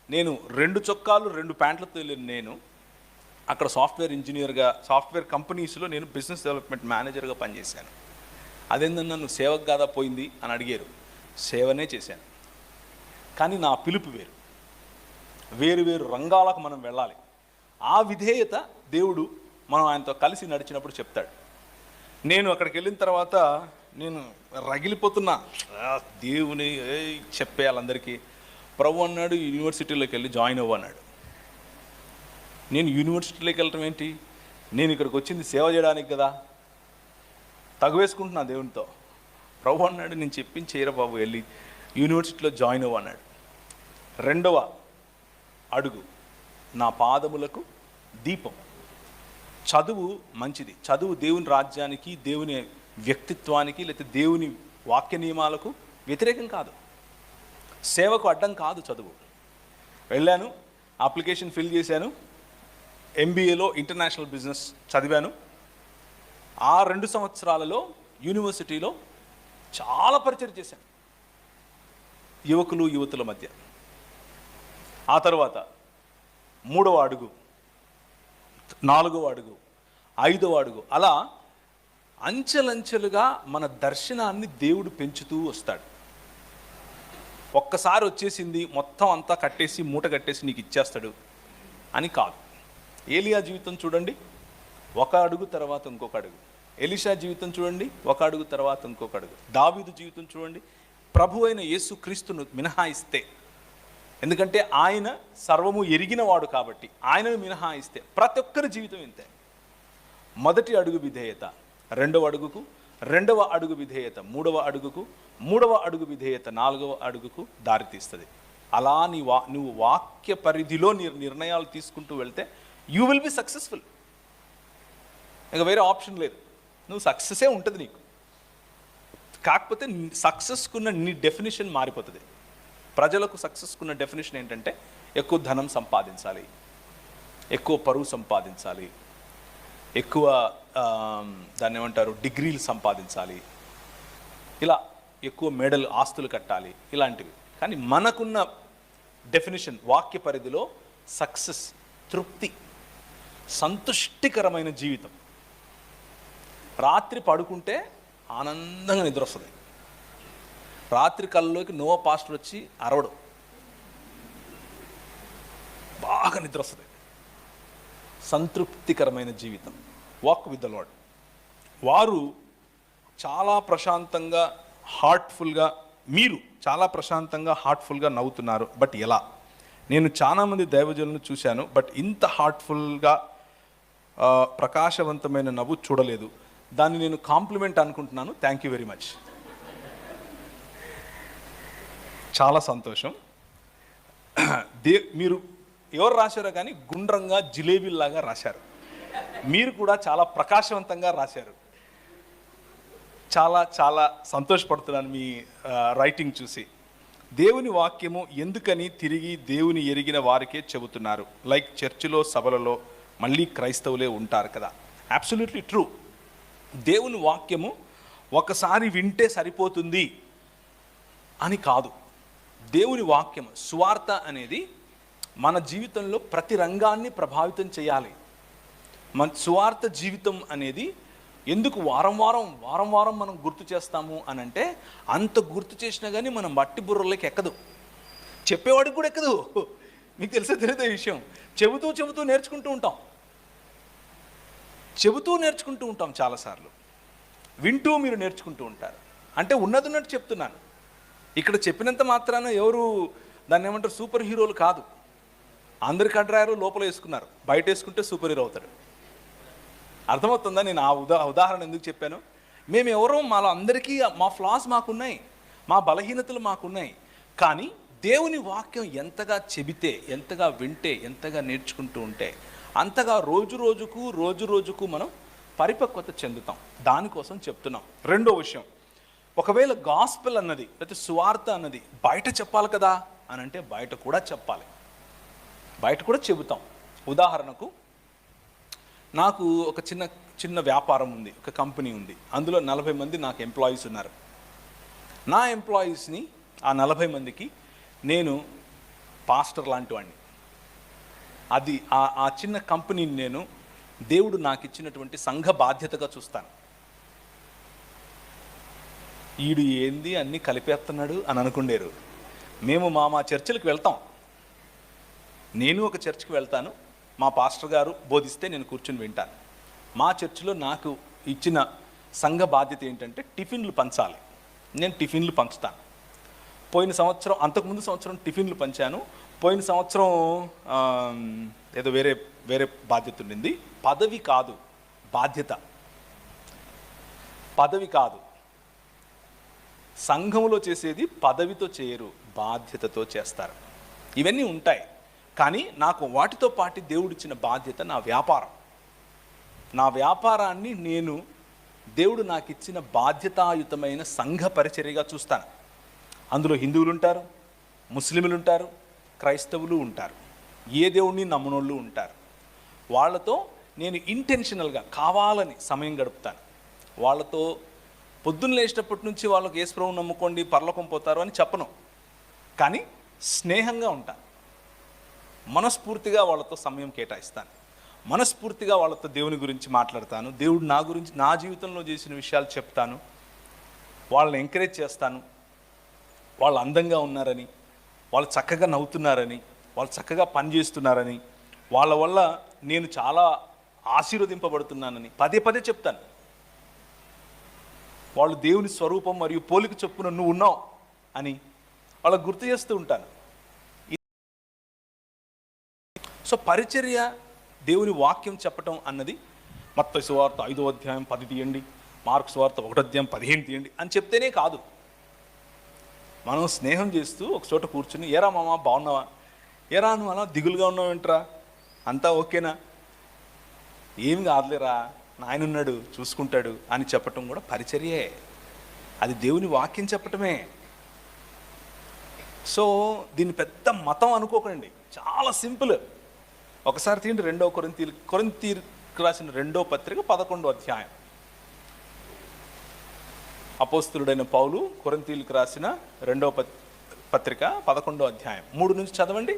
నేను 2 చొక్కాలు 2 ప్యాంట్లతో వెళ్ళిన నేను అక్కడ సాఫ్ట్వేర్ ఇంజనీర్గా, సాఫ్ట్వేర్ కంపెనీస్లో నేను బిజినెస్ డెవలప్మెంట్ మేనేజర్గా పనిచేశాను. అదేందన్నా నువ్వు సేవకు కాదా పోయింది అని అడిగారు. సేవనే చేశాను, కానీ నా పిలుపు వేరు. వేరు వేరు రంగాలకు మనం వెళ్ళాలి. ఆ విధేయత దేవుడు మనం ఆయనతో కలిసి నడిచినప్పుడు చెప్తాడు. నేను అక్కడికి వెళ్ళిన తర్వాత నేను రగిలిపోతున్నా, దేవుని చెప్పేయాలందరికీ. ప్రభు అన్నాడు యూనివర్సిటీలోకి వెళ్ళి జాయిన్ అవ్వు అన్నాడు. నేను యూనివర్సిటీలోకి వెళ్ళటం ఏంటి, నేను ఇక్కడికి వచ్చింది సేవ చేయడానికి కదా, తగువేసుకుంటున్నా దేవునితో. ప్రభు అన్నాడు నేను చెప్పింది చేయరా బాబు, వెళ్ళి యూనివర్సిటీలో జాయిన్ అవ్వు అన్నాడు. 2వ అడుగు, నా పాదములకు దీపం. చదువు మంచిది, చదువు దేవుని రాజ్యానికి, దేవుని వ్యక్తిత్వానికి, లేకపోతే దేవుని వాక్య నియమాలకు వ్యతిరేకం కాదు, సేవకు అడ్డం కాదు చదువు. వెళ్ళాను, అప్లికేషన్ ఫిల్ చేశాను, MBAలో ఇంటర్నేషనల్ బిజినెస్ చదివాను. ఆ 2 సంవత్సరాలలో యూనివర్సిటీలో చాలా పరిచయం చేశాను యువకులు యువతుల మధ్య. ఆ తర్వాత 3వ అడుగు, 4వ అడుగు, 5వ అడుగు, అలా అంచెలంచెలుగా మన దర్శనాన్ని దేవుడు పెంచుతూ వస్తాడు. ఒక్కసారి వచ్చేసింది మొత్తం అంతా కట్టేసి మూట కట్టేసి నీకు ఇచ్చేస్తాడు అని కాదు. ఏలియా జీవితం చూడండి, 1 అడుగు తర్వాత ఇంకొక అడుగు. ఎలీషా జీవితం చూడండి, 1 అడుగు తర్వాత ఇంకొక అడుగు. దావీదు జీవితం చూడండి, ప్రభు అయిన యేసు క్రీస్తును మినహాయిస్తే, ఎందుకంటే ఆయన సర్వము ఎరిగిన వాడు కాబట్టి ఆయనను మినహాయిస్తే ప్రతి ఒక్కరి జీవితం ఇంతే. మొదటి అడుగు విధేయత, 2వ అడుగుకు, 2వ అడుగు విధేయత 3వ అడుగుకు, 3వ అడుగు విధేయత 4వ అడుగుకు దారితీస్తుంది. అలా నువ్వు వాక్య పరిధిలో నిర్ణయాలు తీసుకుంటూ వెళ్తే యూ విల్ బి సక్సెస్ఫుల్. ఇంకా వేరే ఆప్షన్ లేదు, నువ్వు సక్సెసే ఉంటుంది నీకు. కాకపోతే సక్సెస్కున్న నీ డెఫినేషన్ మారిపోతుంది. ప్రజలకు సక్సెస్కున్న డెఫినేషన్ ఏంటంటే ఎక్కువ ధనం సంపాదించాలి, ఎక్కువ పరువు సంపాదించాలి, ఎక్కువ దాన్ని ఏమంటారు డిగ్రీలు సంపాదించాలి, ఇలా ఎక్కువ మెడల్ ఆస్తులు కట్టాలి, ఇలాంటివి. కానీ మనకున్న డెఫినేషన్ వాక్య పరిధిలో సక్సెస్ తృప్తి, సంతుష్టికరమైన జీవితం. రాత్రి పడుకుంటే ఆనందంగా నిద్ర వస్తుంది. రాత్రి కళ్ళలోకి నోవా పాస్టర్ వచ్చి అరవడు, బాగా నిద్ర వస్తుంది. సంతృప్తికరమైన జీవితం, వాక్ విత్ ద లార్డ్. వారు చాలా ప్రశాంతంగా హార్ట్ఫుల్గా, మీరు చాలా ప్రశాంతంగా హార్ట్ఫుల్గా నవ్వుతున్నారు. బట్ ఎలా? నేను చాలామంది దైవజనులను చూశాను, బట్ ఇంత హార్ట్ఫుల్గా ప్రకాశవంతమైన నవ్వు చూడలేదు. దాన్ని నేను కాంప్లిమెంట్ అనుకుంటున్నాను. థ్యాంక్ యూ వెరీ మచ్, చాలా సంతోషం. మీరు ఎవరు రాశారో కానీ గుండ్రంగా జిలేబీలాగా రాశారు. మీరు కూడా చాలా ప్రకాశవంతంగా రాశారు. చాలా చాలా సంతోషపడుతున్నాను మీ రైటింగ్ చూసి. దేవుని వాక్యము ఎందుకని తిరిగి దేవుని ఎరిగిన వారికే చెబుతున్నారు. లైక్ చర్చిలో సభలలో మళ్ళీ క్రైస్తవులే ఉంటారు కదా. Absolutely true. దేవుని వాక్యము ఒకసారి వింటే సరిపోతుంది అని కాదు. దేవుని వాక్యం సువార్త అనేది మన జీవితంలో ప్రతి రంగాన్ని ప్రభావితం చేయాలి. మన సువార్త జీవితం అనేది ఎందుకు వారం వారం మనం గుర్తు చేస్తాము అని అంటే, అంత గుర్తు చేసినా కానీ మనం మట్టి బుర్రలోకి ఎక్కదు, చెప్పేవాడికి కూడా ఎక్కదు. మీకు తెలిసే తెలియదు ఈ విషయం. చెబుతూ నేర్చుకుంటూ ఉంటాం చాలాసార్లు. వింటూ మీరు నేర్చుకుంటూ ఉంటారు. అంటే ఉన్నది ఉన్నట్టు చెప్తున్నాను. ఇక్కడ చెప్పినంత మాత్రాన ఎవరు దాన్ని ఏమంటారు సూపర్ హీరోలు కాదు. అందరికి అడ్రారు లోపల వేసుకున్నారు, బయట వేసుకుంటే సూపర్ హీరో అవుతాడు. అర్థమవుతుందా నేను ఆ ఉదాహరణ ఎందుకు చెప్పాను? మేము ఎవరో మాలో అందరికీ మా ఫ్లాస్ మాకున్నాయి, మా బలహీనతలు మాకున్నాయి. కానీ దేవుని వాక్యం ఎంతగా చెబితే, ఎంతగా వింటే, ఎంతగా నేర్చుకుంటూ ఉంటే అంతగా రోజు రోజుకు మనం పరిపక్వత చెందుతాం. దానికోసం చెప్తున్నాం. రెండో విషయం, ఒకవేళ గాస్పెల్ అన్నది లేకపోతే సువార్త అన్నది బయట చెప్పాలి కదా అని అంటే బయట కూడా చెప్పాలి, బయట కూడా చెబుతాం. ఉదాహరణకు నాకు ఒక చిన్న వ్యాపారం ఉంది, ఒక కంపెనీ ఉంది. అందులో 40 మంది నాకు ఎంప్లాయీస్ ఉన్నారు. నా ఎంప్లాయీస్ని ఆ 40 మందికి నేను పాస్టర్ లాంటి వాడిని. అది ఆ చిన్న కంపెనీని నేను దేవుడు నాకు ఇచ్చినటువంటి సంఘ బాధ్యతగా చూస్తాను. ఈడు ఏంది అన్నీ కలిపేస్తున్నాడు అని అనుకుండేరు. మేము మా చర్చిలకు వెళ్తాం. నేను ఒక చర్చికి వెళ్తాను, మా పాస్టర్ గారు బోధిస్తే నేను కూర్చుని వింటాను. మా చర్చిలో నాకు ఇచ్చిన సంఘ బాధ్యత ఏంటంటే టిఫిన్లు పంచాలి. నేను టిఫిన్లు పంచుతాను. పోయిన సంవత్సరం, అంతకుముందు సంవత్సరం టిఫిన్లు పంచాను. పోయిన సంవత్సరం ఏదో వేరే బాధ్యత ఉండింది. పదవి కాదు, బాధ్యత. పదవి కాదు, సంఘంలో చేసేది పదవితో చేయరు, బాధ్యతతో చేస్తారు. ఇవన్నీ ఉంటాయి. కానీ నాకు వాటితో పాటు దేవుడిచ్చిన బాధ్యత నా వ్యాపారం. నా వ్యాపారాన్ని నేను దేవుడు నాకు ఇచ్చిన బాధ్యతాయుతమైన సంఘ పరిచర్యగా చూస్తాను. అందులో హిందువులు ఉంటారు, ముస్లింలు ఉంటారు, క్రైస్తవులు ఉంటారు, ఏ దేవుడిని నమ్మనోళ్ళు ఉంటారు. వాళ్ళతో నేను ఇంటెన్షనల్గా కావాలని సమయం గడుపుతాను. వాళ్ళతో పొద్దున్న లేచినప్పటి నుంచి వాళ్ళకి యేసు ప్రభువుని నమ్ముకోండి పరలోకం పోతారు అని చెప్పను. కానీ స్నేహంగా ఉంటాను, మనస్ఫూర్తిగా వాళ్ళతో సమయం కేటాయిస్తాను, మనస్ఫూర్తిగా వాళ్ళతో దేవుని గురించి మాట్లాడతాను, దేవుడు నా గురించి నా జీవితంలో చేసిన విషయాలు చెప్తాను, వాళ్ళని ఎంకరేజ్ చేస్తాను. వాళ్ళు అందంగా ఉన్నారని, వాళ్ళు చక్కగా నవ్వుతున్నారని, వాళ్ళు చక్కగా పనిచేస్తున్నారని, వాళ్ళ వల్ల నేను చాలా ఆశీర్వదింపబడుతున్నానని పదే చెప్తాను. వాళ్ళు దేవుని స్వరూపం మరియు పోలిక చొప్పున నువ్వు ఉన్నావు అని వాళ్ళకు గుర్తు చేస్తూ ఉంటాను. సో పరిచర్య, దేవుని వాక్యం చెప్పటం అన్నది మత్తయి సువార్త 5వ అధ్యాయం 10 తీయండి, మార్కు సువార్త 1వ అధ్యాయం 15 తీయండి అని చెప్తేనే కాదు. మనం స్నేహం చేస్తూ ఒక చోట కూర్చుని, ఏరా మామ బాగున్నావా, ఏరా నువ్వు అలా దిగులుగా ఉన్నావేంట్రా, అంతా ఓకేనా, ఏం కాదులేరా నాయన ఉన్నాడు చూసుకుంటాడు అని చెప్పటం కూడా పరిచర్యే. అది దేవుని వాక్యం చెప్పటమే. సో దీన్ని పెద్ద మతం అనుకోకండి, చాలా సింపుల్. ఒకసారి తీయండి 2వ కొరింథీయులకు రాసిన 2వ పత్రిక 11వ అధ్యాయం. అపోస్తలుడైన పౌలు కొరింథీయులకు రాసిన 2వ పత్రిక 11వ అధ్యాయం 3 నుంచి చదవండి.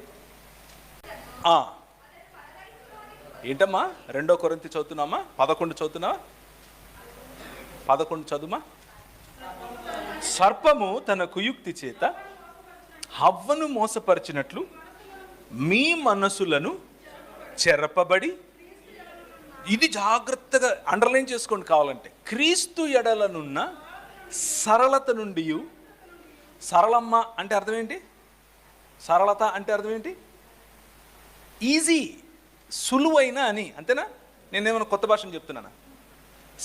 ఏంటమ్మా 2వ కొరింథీ చదువుతున్నామా? 11 చదువుతున్నావా? 11 చదువుమా. సర్పము తన కుయుక్తి చేత హవ్వను మోసపరిచినట్లు మీ మనసులను చెరపబడి, ఇది జాగ్రత్తగా అండర్లైన్ చేసుకోండి కావాలంటే, క్రీస్తు ఎడలనున్న సరళత నుండి. సరళమ్మ అంటే అర్థం ఏంటి? సరళత అంటే అర్థం ఏంటి? ఈజీ, సులువైన అని, అంతేనా? నేనేమైనా కొత్త భాషను చెప్తున్నానా?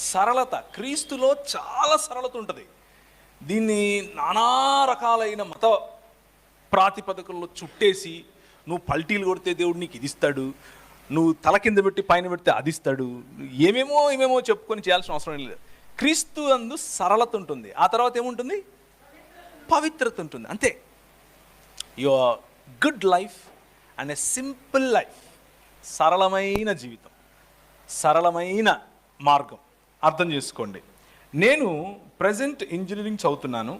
సరళత, క్రీస్తులో చాలా సరళత ఉంటుంది. దీన్ని నానా రకాలైన మత ప్రాతిపదికల్లో చుట్టేసి, నువ్వు పల్టీలు కొడితే దేవుడు నీకు ఇది ఇస్తాడు, నువ్వు తల కింద పెట్టి పైన పెడితే అది ఇస్తాడు, ఏమేమో చెప్పుకొని చేయాల్సిన అవసరం లేదు. క్రీస్తు అందు సరళత ఉంటుంది. ఆ తర్వాత ఏముంటుంది? పవిత్రత ఉంటుంది. అంతే. Your good life and a simple life. సరళమైన జీవితం, సరళమైన మార్గం. అర్థం చేసుకోండి. నేను ప్రజెంట్ ఇంజనీరింగ్ చదువుతున్నాను.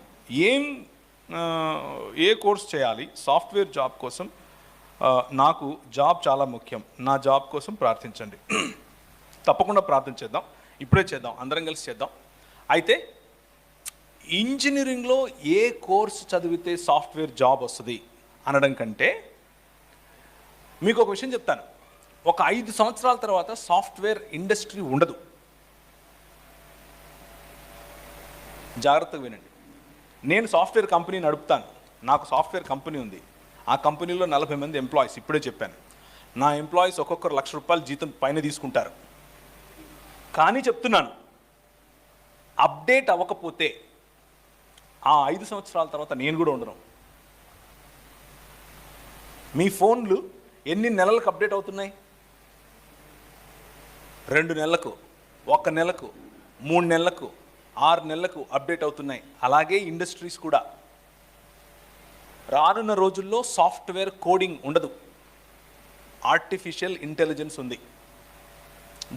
ఏ కోర్స్ చేయాలి? సాఫ్ట్వేర్ జాబ్ కోసం. నాకు జాబ్ చాలా ముఖ్యం. నా జాబ్ కోసం ప్రార్థించండి. తప్పకుండా ప్రార్థన చేద్దాం, ఇప్పుడే చేద్దాం, అందరం కలిసి చేద్దాం. అయితే ఇంజనీరింగ్లో ఏ కోర్సు చదివితే సాఫ్ట్వేర్ జాబ్ వస్తుంది అనడం కంటే మీకు ఒక విషయం చెప్తాను. ఒక 5 సంవత్సరాల తర్వాత సాఫ్ట్వేర్ ఇండస్ట్రీ ఉండదు. జాగ్రత్తగా వినండి. నేను సాఫ్ట్వేర్ కంపెనీ నడుపుతాను, నాకు సాఫ్ట్వేర్ కంపెనీ ఉంది. ఆ కంపెనీలో 40 మంది ఎంప్లాయీస్. ఇప్పుడే చెప్పాను, నా ఎంప్లాయీస్ ఒక్కొక్కరు ₹1,00,000 జీతం పైన తీసుకుంటారు. కానీ చెప్తున్నాను, అప్డేట్ అవ్వకపోతే ఆ 5 సంవత్సరాల తర్వాత నేను కూడా ఉండను. మీ ఫోన్లు ఎన్ని నెలలకు అప్డేట్ అవుతున్నాయి? 2 నెలలకు, 1 నెలకు, 3 నెలలకు, 6 నెలలకు అప్డేట్ అవుతున్నాయి. అలాగే ఇండస్ట్రీస్ కూడా. రానున్న రోజుల్లో సాఫ్ట్వేర్ కోడింగ్ ఉండదు, ఆర్టిఫిషియల్ ఇంటెలిజెన్స్ ఉంది.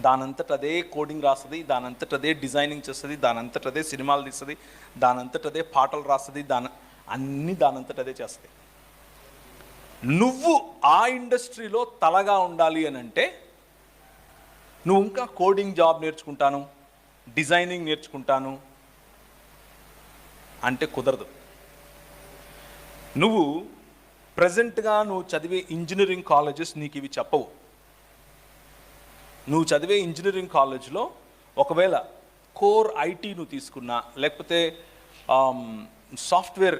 దానంతట అదే కోడింగ్ రాస్తుంది, దానంతట అదే డిజైనింగ్ చేస్తుంది, దానంతట అదే సినిమాలు తీస్తుంది, దానంతట అదే పాటలు రాస్తుంది, అన్నీ దానంతట అదే చేస్తుంది. నువ్వు ఆ ఇండస్ట్రీలో తలగా ఉండాలి అని అంటే నువ్వు ఇంకా కోడింగ్ జాబ్ నేర్చుకుంటాను, డిజైనింగ్ నేర్చుకుంటాను అంటే కుదరదు. నువ్వు ప్రజెంట్గా నువ్వు చదివే ఇంజనీరింగ్ కాలేజెస్ నీకు ఇవి చెప్పవు. నువ్వు చదివే ఇంజనీరింగ్ కాలేజ్లో ఒకవేళ కోర్ ఐటీ నువ్వు తీసుకున్నా, లేకపోతే సాఫ్ట్వేర్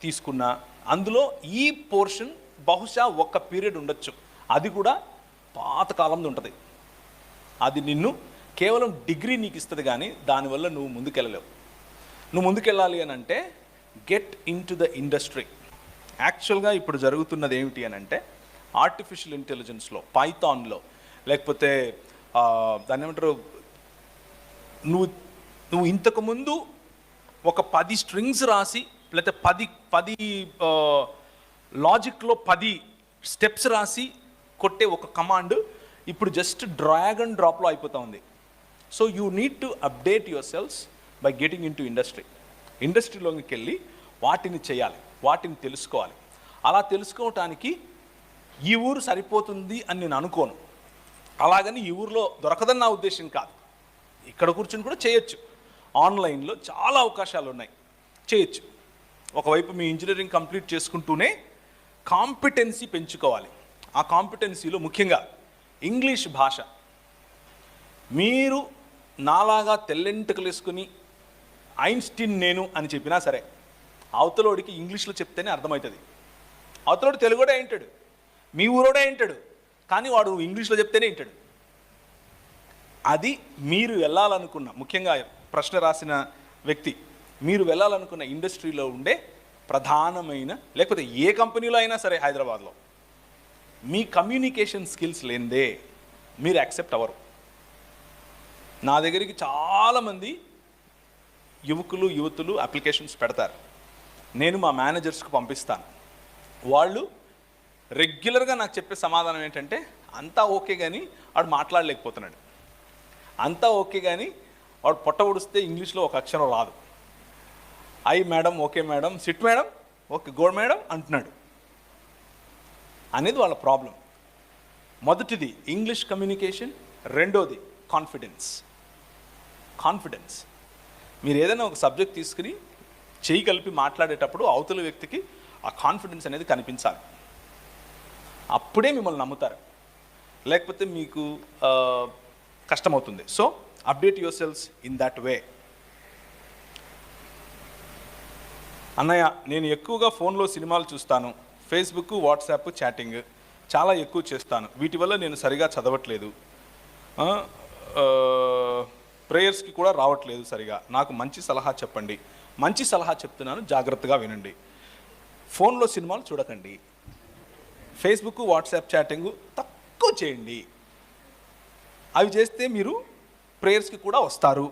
తీసుకున్నా, అందులో ఈ పోర్షన్ బహుశా ఒక పీరియడ్ ఉండొచ్చు. అది కూడా పాతకాలంలో ఉంటుంది. అది నిన్ను కేవలం డిగ్రీ నీకు ఇస్తుంది, కానీ దానివల్ల నువ్వు ముందుకెళ్ళలేవు. నువ్వు ముందుకెళ్ళాలి అని అంటే get in to the industry. యాక్చువల్గా ఇప్పుడు జరుగుతున్నది ఏమిటి అని అంటే, ఆర్టిఫిషియల్ ఇంటెలిజెన్స్లో, పైథాన్లో, లేకపోతే దాన్ని ఏమంటారు, నువ్వు ఇంతకుముందు ఒక 10 స్ట్రింగ్స్ రాసి, లేకపోతే 10 లాజిక్లో 10 స్టెప్స్ రాసి కొట్టే ఒక కమాండ్ ఇప్పుడు జస్ట్ డ్రాగ్ అండ్ డ్రాప్లో అయిపోతూ ఉంది. So you need to update your cells by getting in to industry. ఇండస్ట్రీలోకి వెళ్ళి వాటిని చేయాలి, వాటిని తెలుసుకోవాలి. అలా తెలుసుకోవటానికి ఈ ఊరు సరిపోతుంది అని నేను అనుకోను. అలాగని ఈ ఊరిలో దొరకదని నా ఉద్దేశం కాదు. ఇక్కడ కూర్చొని కూడా చేయొచ్చు. ఆన్లైన్లో చాలా అవకాశాలు ఉన్నాయి, చేయొచ్చు. ఒకవైపు మీ ఇంజనీరింగ్ కంప్లీట్ చేసుకుంటూనే కాంపిటెన్సీ పెంచుకోవాలి. ఆ కాంపిటెన్సీలో ముఖ్యంగా ఇంగ్లీష్ భాష. మీరు నాలాగా తెల్లెంటుకలు వేసుకుని ఐన్స్టీన్ నేను అని చెప్పినా సరే, అవతలోడికి ఇంగ్లీష్లో చెప్తేనే అర్థమవుతుంది. అవతలోడు తెలుగుడే వింటాడు, మీ ఊరోడే వింటాడు, కానీ వాడు ఇంగ్లీష్లో చెప్తేనే వింటాడు. అది మీరు వెళ్ళాలనుకున్న, ముఖ్యంగా ప్రశ్న రాసిన వ్యక్తి, మీరు వెళ్ళాలనుకున్న ఇండస్ట్రీలో ఉండే ప్రధానమైన, లేకపోతే ఏ కంపెనీలో అయినా సరే హైదరాబాద్లో, మీ కమ్యూనికేషన్ స్కిల్స్ లేనిదే మీరు యాక్సెప్ట్ అవ్వరు. నా దగ్గరికి చాలామంది యువతులు అప్లికేషన్స్ పెడతారు. నేను మా మేనేజర్స్కి పంపిస్తాను. వాళ్ళు రెగ్యులర్గా నాకు చెప్పే సమాధానం ఏంటంటే, అంతా ఓకే కానీ వాడు మాట్లాడలేకపోతున్నాడు, అంతా ఓకే కానీ వాడు పొట్ట ఉడిస్తే ఇంగ్లీష్లో ఒక అక్షరం రాదు. I madam, okay madam, sit madam, okay good madam అంటున్నాడు అనేది వాళ్ళ ప్రాబ్లం. మొదటిది ఇంగ్లీష్ కమ్యూనికేషన్, రెండోది కాన్ఫిడెన్స్. మీరు ఏదైనా ఒక సబ్జెక్ట్ తీసుకుని చేయి కలిపి మాట్లాడేటప్పుడు అవతల వ్యక్తికి ఆ కాన్ఫిడెన్స్ అనేది కనిపించాలి. అప్పుడే మిమ్మల్ని నమ్ముతారు, లేకపోతే మీకు కష్టమవుతుంది. So update your cells in that way. అన్నయ్య, నేను ఎక్కువగా ఫోన్లో సినిమాలు చూస్తాను, ఫేస్బుక్, వాట్సాప్ చాటింగ్ చాలా ఎక్కువ చేస్తాను. వీటి వల్ల నేను సరిగా చదవట్లేదు, ప్రేయర్స్కి కూడా రావట్లేదు సరిగా. నాకు మంచి సలహా చెప్పండి. మంచి సలహా చెప్తున్నాను, జాగ్రత్తగా వినండి. ఫోన్లో సినిమాలు చూడకండి, ఫేస్బుక్, వాట్సాప్ చాటింగ్ తక్కువ చేయండి. అవి చేస్తే మీరు ప్రేయర్స్కి కూడా వస్తారు.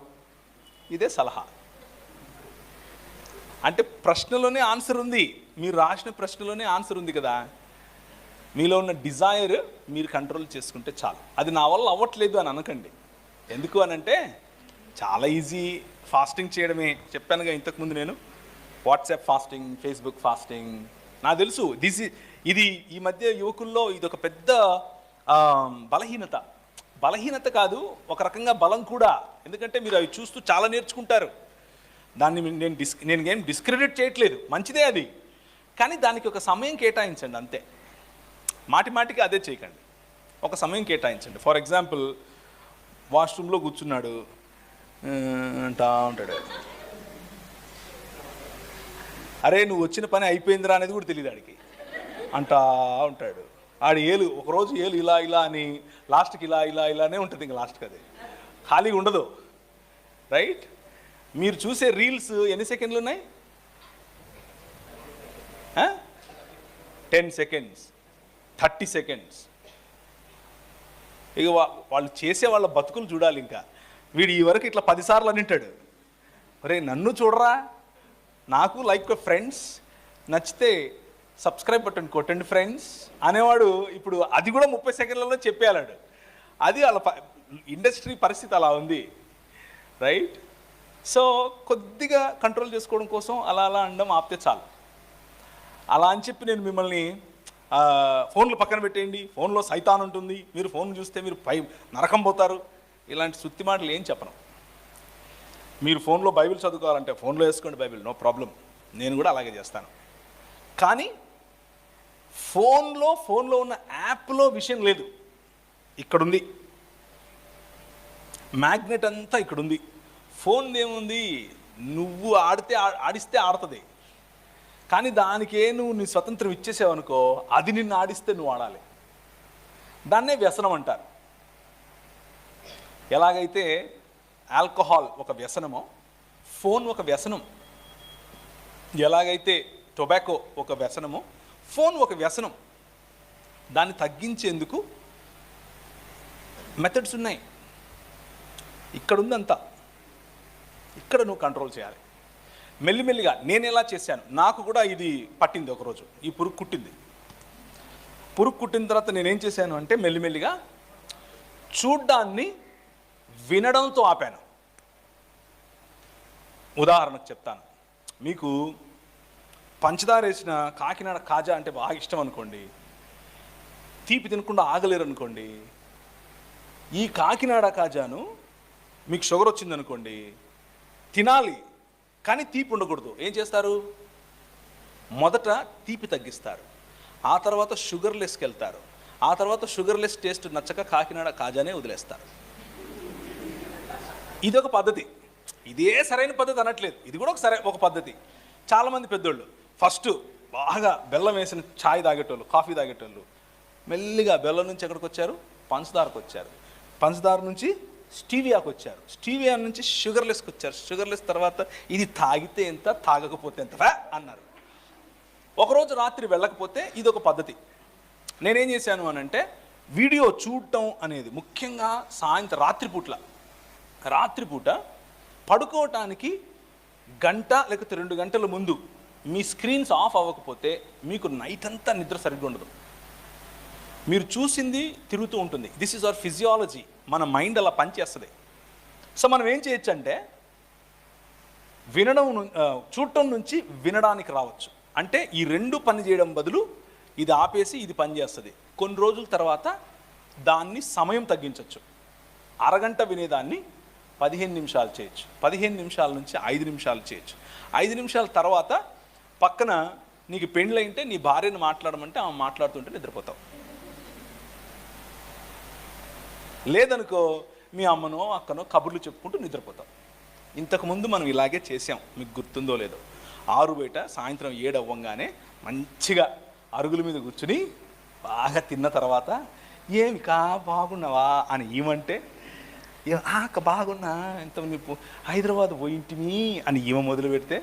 ఇదే సలహా. అంటే ప్రశ్నలోనే ఆన్సర్ ఉంది, మీరు రాసిన ప్రశ్నలోనే ఆన్సర్ ఉంది కదా. మీలో ఉన్న డిజైర్ మీరు కంట్రోల్ చేసుకుంటే చాలు. అది నా వల్ల అవ్వట్లేదు అని అనకండి. ఎందుకు అనంటే చాలా ఈజీ, ఫాస్టింగ్ చేయడమే. చెప్పానుగా ఇంతకుముందు నేను, వాట్సాప్ ఫాస్టింగ్, ఫేస్బుక్ ఫాస్టింగ్. నాకు తెలుసు ఇది ఈ మధ్య యువకుల్లో ఇది ఒక పెద్ద బలహీనత కాదు, ఒక రకంగా బలం కూడా. ఎందుకంటే మీరు అవి చూస్తూ చాలా నేర్చుకుంటారు. దాన్ని నేను ఏం డిస్క్రెడిట్ చేయట్లేదు, మంచిదే అది. కానీ దానికి ఒక సమయం కేటాయించండి అంతే. మాటికి అదే చేయకండి, ఒక సమయం కేటాయించండి. ఫర్ ఎగ్జాంపుల్, వాష్రూమ్లో కూర్చున్నాడు అంటా ఉంటాడు, అరే నువ్వు వచ్చిన పని అయిపోయిందిరా అనేది కూడా తెలియదు ఆడికి, అంటా ఉంటాడు. ఆడి ఏలు ఒకరోజు ఏలు ఇలా ఇలా అని లాస్ట్కి ఇలా ఇలా ఇలానే ఉంటుంది, ఇంకా లాస్ట్కి అది ఖాళీగా ఉండదు. రైట్? మీరు చూసే రీల్స్ ఎన్ని సెకండ్లు ఉన్నాయి? 10 seconds, 30 seconds. ఇక వాళ్ళు చేసే వాళ్ళ బతుకులు చూడాలి. ఇంకా వీడు ఈ వరకు ఇట్లా 10 సార్లు అని అంటాడు, అరే నన్ను చూడరా, నాకు లైక్ ఫ్రెండ్స్, నచ్చితే సబ్స్క్రైబ్ బటన్ కొట్టండి ఫ్రెండ్స్ అనేవాడు ఇప్పుడు అది కూడా 30 సెకండ్లలో చెప్పేయాలాడు. అది వాళ్ళ ఇండస్ట్రీ పరిస్థితి అలా ఉంది. రైట్? సో కొద్దిగా కంట్రోల్ చేసుకోవడం కోసం అలా అలా అనడం ఆపితే చాలు. అలా అని చెప్పి నేను మిమ్మల్ని ఫోన్లు పక్కన పెట్టేయండి, ఫోన్లో సైతాన్ ఉంటుంది, మీరు ఫోన్ చూస్తే మీరు నరకం పోతారు, ఇలాంటి సుత్తి మాటలు ఏం చెప్పను. మీరు ఫోన్లో బైబిల్ చదువుకోవాలంటే ఫోన్లో వేసుకోండి బైబిల్, నో ప్రాబ్లం, నేను కూడా అలాగే చేస్తాను. కానీ ఫోన్లో ఉన్న యాప్లో విషయం లేదు, ఇక్కడుంది. మ్యాగ్నెట్ అంతా ఇక్కడుంది. ఫోన్ ఏముంది, నువ్వు ఆడిస్తే ఆడుతుంది. కానీ దానికే నువ్వు నీ స్వతంత్రం ఇచ్చేసావనుకో, అది నిన్ను ఆడిస్తే నువ్వు ఆడాలి. దాన్నే వ్యసనం అంటారు. ఎలాగైతే ఆల్కహాల్ ఒక వ్యసనమో, ఫోన్ ఒక వ్యసనం. ఎలాగైతే టొబాకో ఒక వ్యసనమో, ఫోన్ ఒక వ్యసనం. దాన్ని తగ్గించేందుకు మెథడ్స్ ఉన్నాయి. ఇక్కడుందంతా, ఇక్కడ నువ్వు కంట్రోల్ చేయాలి. మెల్లిమెల్లిగా నేను ఎలా చేశాను, నాకు కూడా ఇది పట్టింది. ఒకరోజు ఈ పురుగు కుట్టిన తర్వాత నేనేం చేశాను అంటే మెల్లిమెల్లిగా చూడ్డాన్ని వినడంతో ఆపాను. ఉదాహరణకు చెప్తాను, మీకు పంచదార వేసిన కాకినాడ కాజా అంటే బాగా ఇష్టం అనుకోండి, తీపి తినకుండా ఆగలేరు అనుకోండి. ఈ కాకినాడ కాజాను మీకు షుగర్ వచ్చిందనుకోండి, తినాలి కానీ తీపి ఉండకూడదు. ఏం చేస్తారు? మొదట తీపి తగ్గిస్తారు, ఆ తర్వాత షుగర్లెస్కి వెళ్తారు, ఆ తర్వాత షుగర్లెస్ టేస్ట్ నచ్చక కాకినాడ కాజానే వదిలేస్తారు. ఇదొక పద్ధతి. ఇదే సరైన పద్ధతి అనట్లేదు, ఇది కూడా ఒక పద్ధతి. చాలామంది పెద్దోళ్ళు ఫస్ట్ బాగా బెల్లం వేసిన ఛాయ్ తాగేటోళ్ళు, కాఫీ తాగేటోళ్ళు మెల్లిగా బెల్లం నుంచి ఎక్కడికి వచ్చారు? పంచదారకు వచ్చారు. పంచదార నుంచి స్టీవియాకు వచ్చారు. స్టీవియా నుంచి షుగర్లెస్కి వచ్చారు. షుగర్లెస్ తర్వాత ఇది తాగితే ఎంత, తాగకపోతే ఎంత అన్నారు. ఒకరోజు రాత్రి వెళ్ళకపోతే ఇదొక పద్ధతి. నేనేం చేశాను అని అంటే, వీడియో చూడటం అనేది ముఖ్యంగా సాయంత్రం రాత్రిపూట పడుకోవటానికి గంట లేకపోతే 2 గంటల ముందు మీ స్క్రీన్స్ ఆఫ్ అవ్వకపోతే మీకు నైట్ అంతా నిద్ర సరిగ్గా ఉండదు. మీరు చూసింది తిరుగుతూ ఉంటుంది. This is our physiology. మన మైండ్ అలా పనిచేస్తుంది. సో మనం ఏం చేయొచ్చు అంటే, చూడటం నుంచి వినడానికి రావచ్చు. అంటే ఈ రెండు పని చేయడం బదులు ఇది ఆపేసి ఇది పని చేస్తుంది. కొన్ని రోజుల తర్వాత దాన్ని సమయం తగ్గించవచ్చు. అరగంట వినేదాన్ని 15 నిమిషాలు చేయొచ్చు. 15 నిమిషాల నుంచి 5 నిమిషాలు చేయొచ్చు. 5 నిమిషాల తర్వాత పక్కన నీకు పెండ్లైంటే నీ భార్యను మాట్లాడమంటే ఆమె మాట్లాడుతుంటే నిద్రపోతావు. లేదనుకో మీ అమ్మనో అక్కనో కబుర్లు చెప్పుకుంటూ నిద్రపోతాం. ఇంతకుముందు మనం ఇలాగే చేసాం, మీకు గుర్తుందో లేదో. 6 బయట సాయంత్రం 7 అవ్వంగానే మంచిగా అరుగుల మీద కూర్చుని బాగా తిన్న తర్వాత ఏమి బాగున్నావా అని ఈమంటే, అక్క బాగున్నా, ఇంత నువ్వు హైదరాబాద్ పోయింటిమి అని ఈమె మొదలు పెడితే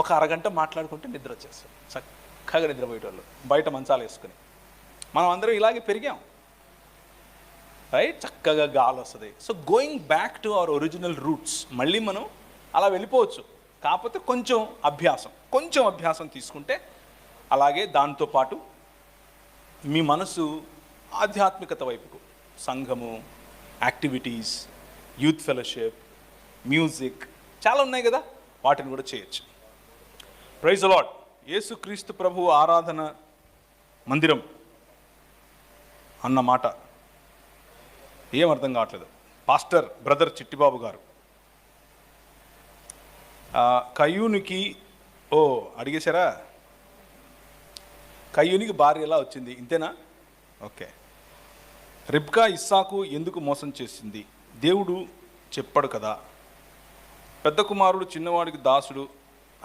ఒక అరగంట మాట్లాడుకుంటే నిద్ర వచ్చేస్తాం. చక్కగా నిద్రపోయేటోళ్ళు బయట మంచాలు వేసుకుని. మనం అందరం ఇలాగే పెరిగాం. రైట్? చక్కగా గాలి వస్తుంది. So going back to our original roots, మళ్ళీ మనం అలా వెళ్ళిపోవచ్చు. కాకపోతే కొంచెం అభ్యాసం తీసుకుంటే, అలాగే దాంతోపాటు మీ మనసు ఆధ్యాత్మికత వైపుకు, సంఘము, యాక్టివిటీస్, యూత్ ఫెలోషిప్, మ్యూజిక్ చాలా ఉన్నాయి కదా, వాటిని కూడా చేయొచ్చు. Praise the lord. యేసుక్రీస్తు ప్రభు ఆరాధన మందిరం అన్న మాట ఏం అర్థం కావట్లేదు. పాస్టర్ బ్రదర్ చిట్టిబాబు గారు కయ్యూనికి అడిగేశారా? కయ్యూనికి భార్య ఎలా వచ్చింది? ఇంతేనా? ఓకే. రిబ్కా ఇస్సాకు ఎందుకు మోసం చేసింది? దేవుడు చెప్పాడు కదా, పెద్ద కుమారుడు చిన్నవాడికి దాసుడు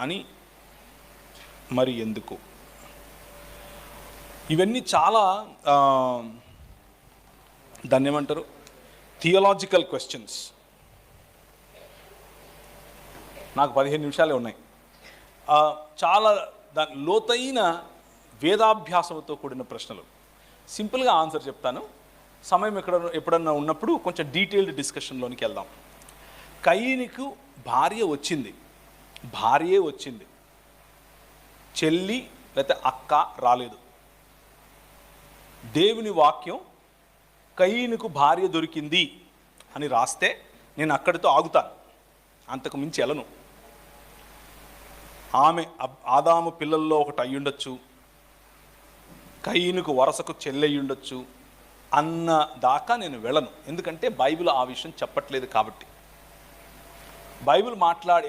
అని మరి ఎందుకు? ఇవన్నీ చాలా దాన్ని ఏమంటారు, థియలాజికల్ క్వశ్చన్స్. నాకు 15 నిమిషాలే ఉన్నాయి. చాలా లోతైన వేదాభ్యాసంతో కూడిన ప్రశ్నలు. సింపుల్గా ఆన్సర్ చెప్తాను. సమయం ఎప్పుడన్నా ఉన్నప్పుడు కొంచెం డీటెయిల్డ్ డిస్కషన్లోనికి వెళ్దాం. కయీనుకు భార్యే వచ్చింది, చెల్లి లేకపోతే అక్క రాలేదు. దేవుని వాక్యం కయీనుకు భార్య దొరికింది అని రాస్తే నేను అక్కడితో ఆగుతాను, అంతకు మించి వెళ్ళను. ఆమె ఆదాము పిల్లల్లో ఒకటి అయ్యుండొచ్చు, కయీనుకు వరసకు చెల్లెయ్యుండొచ్చు అన్న దాకా నేను వెళ్ళను. ఎందుకంటే బైబిల్ ఆ విషయం చెప్పట్లేదు కాబట్టి. బైబిల్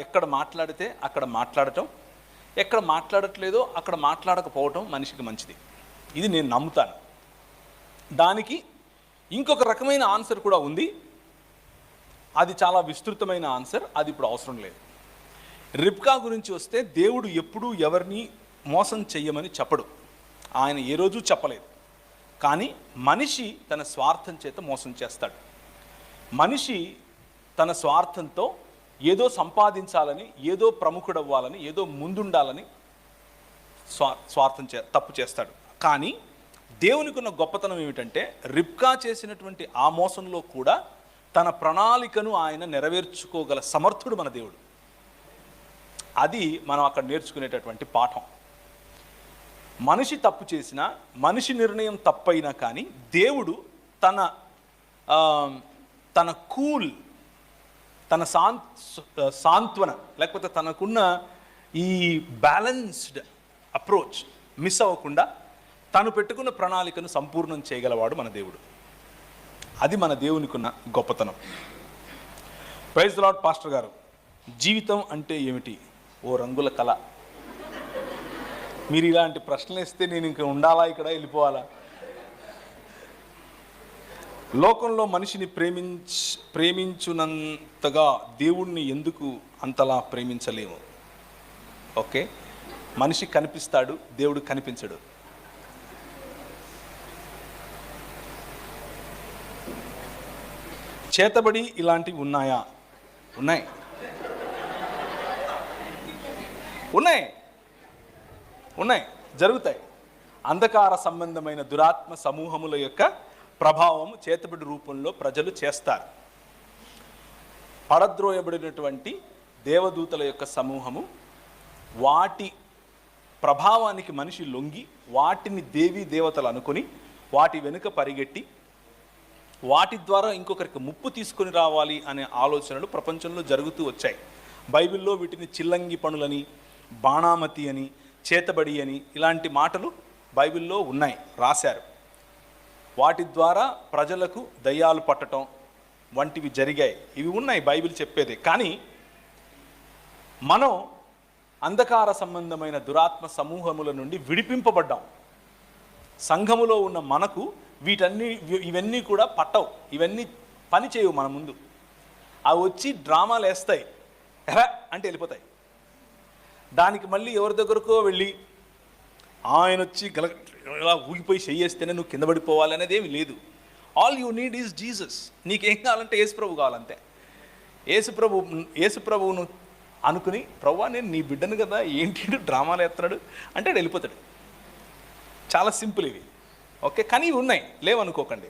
ఎక్కడ మాట్లాడితే అక్కడ మాట్లాడటం, ఎక్కడ మాట్లాడట్లేదో అక్కడ మాట్లాడకపోవటం మనిషికి మంచిది. ఇది నేను నమ్ముతాను. దానికి ఇంకొక రకమైన ఆన్సర్ కూడా ఉంది. అది చాలా విస్తృతమైన ఆన్సర్, అది ఇప్పుడు అవసరం లేదు. రిబ్కా గురించి వస్తే దేవుడు ఎప్పుడూ ఎవరిని మోసం చెయ్యమని చెప్పడు, ఆయన ఏ రోజు చెప్పలేదు. కానీ మనిషి తన స్వార్థం చేత మోసం చేస్తాడు. మనిషి తన స్వార్థంతో ఏదో సంపాదించాలని, ఏదో ప్రముఖుడవ్వాలని, ఏదో ముందుండాలని తప్పు చేస్తాడు. కానీ దేవునికి ఉన్న గొప్పతనం ఏమిటంటే రిబ్కా చేసినటువంటి ఆ మోసంలో కూడా తన ప్రణాళికను ఆయన నెరవేర్చుకోగల సమర్థుడు మన దేవుడు. అది మనం అక్కడ నేర్చుకునేటటువంటి పాఠం. మనిషి తప్పు చేసినా, మనిషి నిర్ణయం తప్పైనా కానీ దేవుడు తన కూల్, తన సాంత్వన, లేకపోతే తనకున్న ఈ బ్యాలెన్స్డ్ అప్రోచ్ మిస్ అవ్వకుండా తను పెట్టుకున్న ప్రణాళికను సంపూర్ణం చేయగలవాడు మన దేవుడు. అది మన దేవునికున్న గొప్పతనం. Praise the lord. పాస్టర్ గారు, జీవితం అంటే ఏమిటి? ఓ రంగుల కళ. మీరు ఇలాంటి ప్రశ్నలు వేస్తే నేను ఇంక ఉండాలా, ఇక్కడ వెళ్ళిపోవాలా? లోకంలో మనిషిని ప్రేమించునంతగా దేవుణ్ణి ఎందుకు అంతలా ప్రేమించలేము? ఓకే, మనిషి కనిపిస్తాడు, దేవుడు కనిపించడు. చేతబడి ఇలాంటివి ఉన్నాయా? ఉన్నాయి. జరుగుతాయి. అంధకార సంబంధమైన దురాత్మ సమూహముల యొక్క ప్రభావం చేతబడి రూపంలో ప్రజలు చేస్తారు. పడద్రోయబడినటువంటి దేవదూతల యొక్క సమూహము, వాటి ప్రభావానికి మనిషి లొంగి వాటిని దేవీ దేవతలు అనుకొని వాటి వెనుక పరిగెట్టి వాటి ద్వారా ఇంకొకరికి ముప్పు తీసుకొని రావాలి అనే ఆలోచనలు ప్రపంచంలో జరుగుతూ వచ్చాయి. బైబిల్లో వీటిని చిల్లంగి పనులని, బాణామతి అని, చేతబడి అని ఇలాంటి మాటలు బైబిల్లో ఉన్నాయి, రాశారు. వాటి ద్వారా ప్రజలకు దయ్యాలు పట్టడం వంటివి జరిగాయి. ఇవి ఉన్నాయి, బైబిల్ చెప్పేదే. కానీ మనం అంధకార సంబంధమైన దురాత్మ సమూహముల నుండి విడిపింపబడ్డాం. సంఘములో ఉన్న మనకు ఇవన్నీ కూడా పట్టవు, ఇవన్నీ పని చేయవు మన ముందు. అవి వచ్చి డ్రామాలు వేస్తాయి, ఎరా అంటే వెళ్ళిపోతాయి. దానికి మళ్ళీ ఎవరి దగ్గరకో వెళ్ళి ఆయన వచ్చి ఇలా ఊగిపోయి చెయ్యేస్తేనే నువ్వు కింద పడిపోవాలి అనేది ఏమి లేదు. All you need is Jesus. నీకేం కావాలంటే యేసుప్రభు కావాలంతే. యేసుప్రభువును అనుకుని, ప్రభువా నేను నీ బిడ్డను కదా, ఏంటి డ్రామాలు వేస్తున్నాడు అంటే వెళ్ళిపోతాడు. చాలా సింపుల్ ఇవి. ఓకే, కానీ ఇవి ఉన్నాయి, లేవనుకోకండి,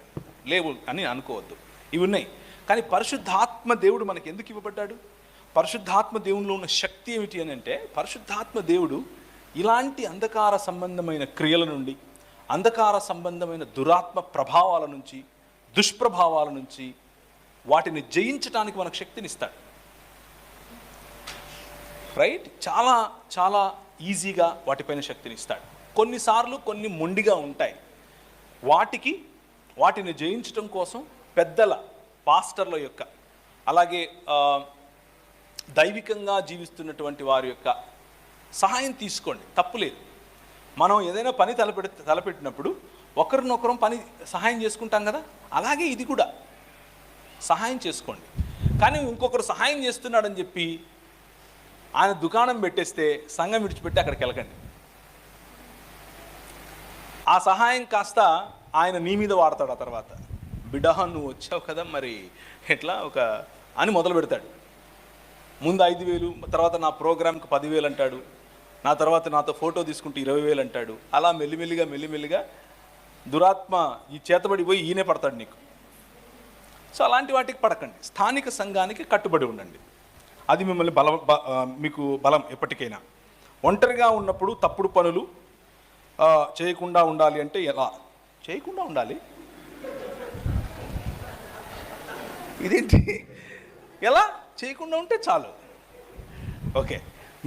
లేవు అని అనుకోవద్దు, ఇవి ఉన్నాయి. కానీ పరిశుద్ధాత్మ దేవుడు మనకి ఎందుకు ఇవ్వబడ్డాడు? పరిశుద్ధాత్మ దేవునిలో ఉన్న శక్తి ఏమిటి అని అంటే, పరిశుద్ధాత్మ దేవుడు ఇలాంటి అంధకార సంబంధమైన క్రియల నుండి, అంధకార సంబంధమైన దురాత్మ ప్రభావాల నుంచి, దుష్ప్రభావాల నుంచి వాటిని జయించడానికి మనకు శక్తినిస్తాడు. రైట్? చాలా చాలా ఈజీగా వాటిపైన శక్తినిస్తాడు. కొన్నిసార్లు కొన్ని మొండిగా ఉంటాయి. వాటిని జయించడం కోసం పెద్దల, పాస్టర్ల యొక్క, అలాగే దైవికంగా జీవిస్తున్నటువంటి వారి యొక్క సహాయం తీసుకోండి, తప్పులేదు. మనం ఏదైనా పని తలపెట్టినప్పుడు ఒకరినొకరం సహాయం చేసుకుంటాం కదా, అలాగే ఇది కూడా సహాయం చేసుకోండి. కానీ ఇంకొకరు సహాయం చేస్తున్నాడని చెప్పి ఆయన దుకాణం పెట్టేస్తే సంఘం విడిచిపెట్టి అక్కడికి వెళ్ళకండి. ఆ సహాయం కాస్త ఆయన నీ మీద వాడతాడు. ఆ తర్వాత బిడ్డ నువ్వు వచ్చావు కదా మరి ఎట్లా అని మొదలు పెడతాడు. ముందు 5,000, తర్వాత నా ప్రోగ్రామ్కి 10,000 అంటాడు, నా తర్వాత నాతో ఫోటో తీసుకుంటే 20,000 అంటాడు. అలా మెల్లిమెల్లిగా దురాత్మ ఈ చేతబడి పోయి ఈయనే పడతాడు నీకు. సో అలాంటి వాటికి పడకండి. స్థానిక సంఘానికి కట్టుబడి ఉండండి. అది మిమ్మల్ని మీకు బలం ఎప్పటికైనా. ఒంటరిగా ఉన్నప్పుడు తప్పుడు పనులు చేయకుండా ఉండాలి అంటే ఎలా చేయకుండా ఉండాలి? ఇదేంటి? ఎలా చేయకుండా ఉంటే చాలు. ఓకే,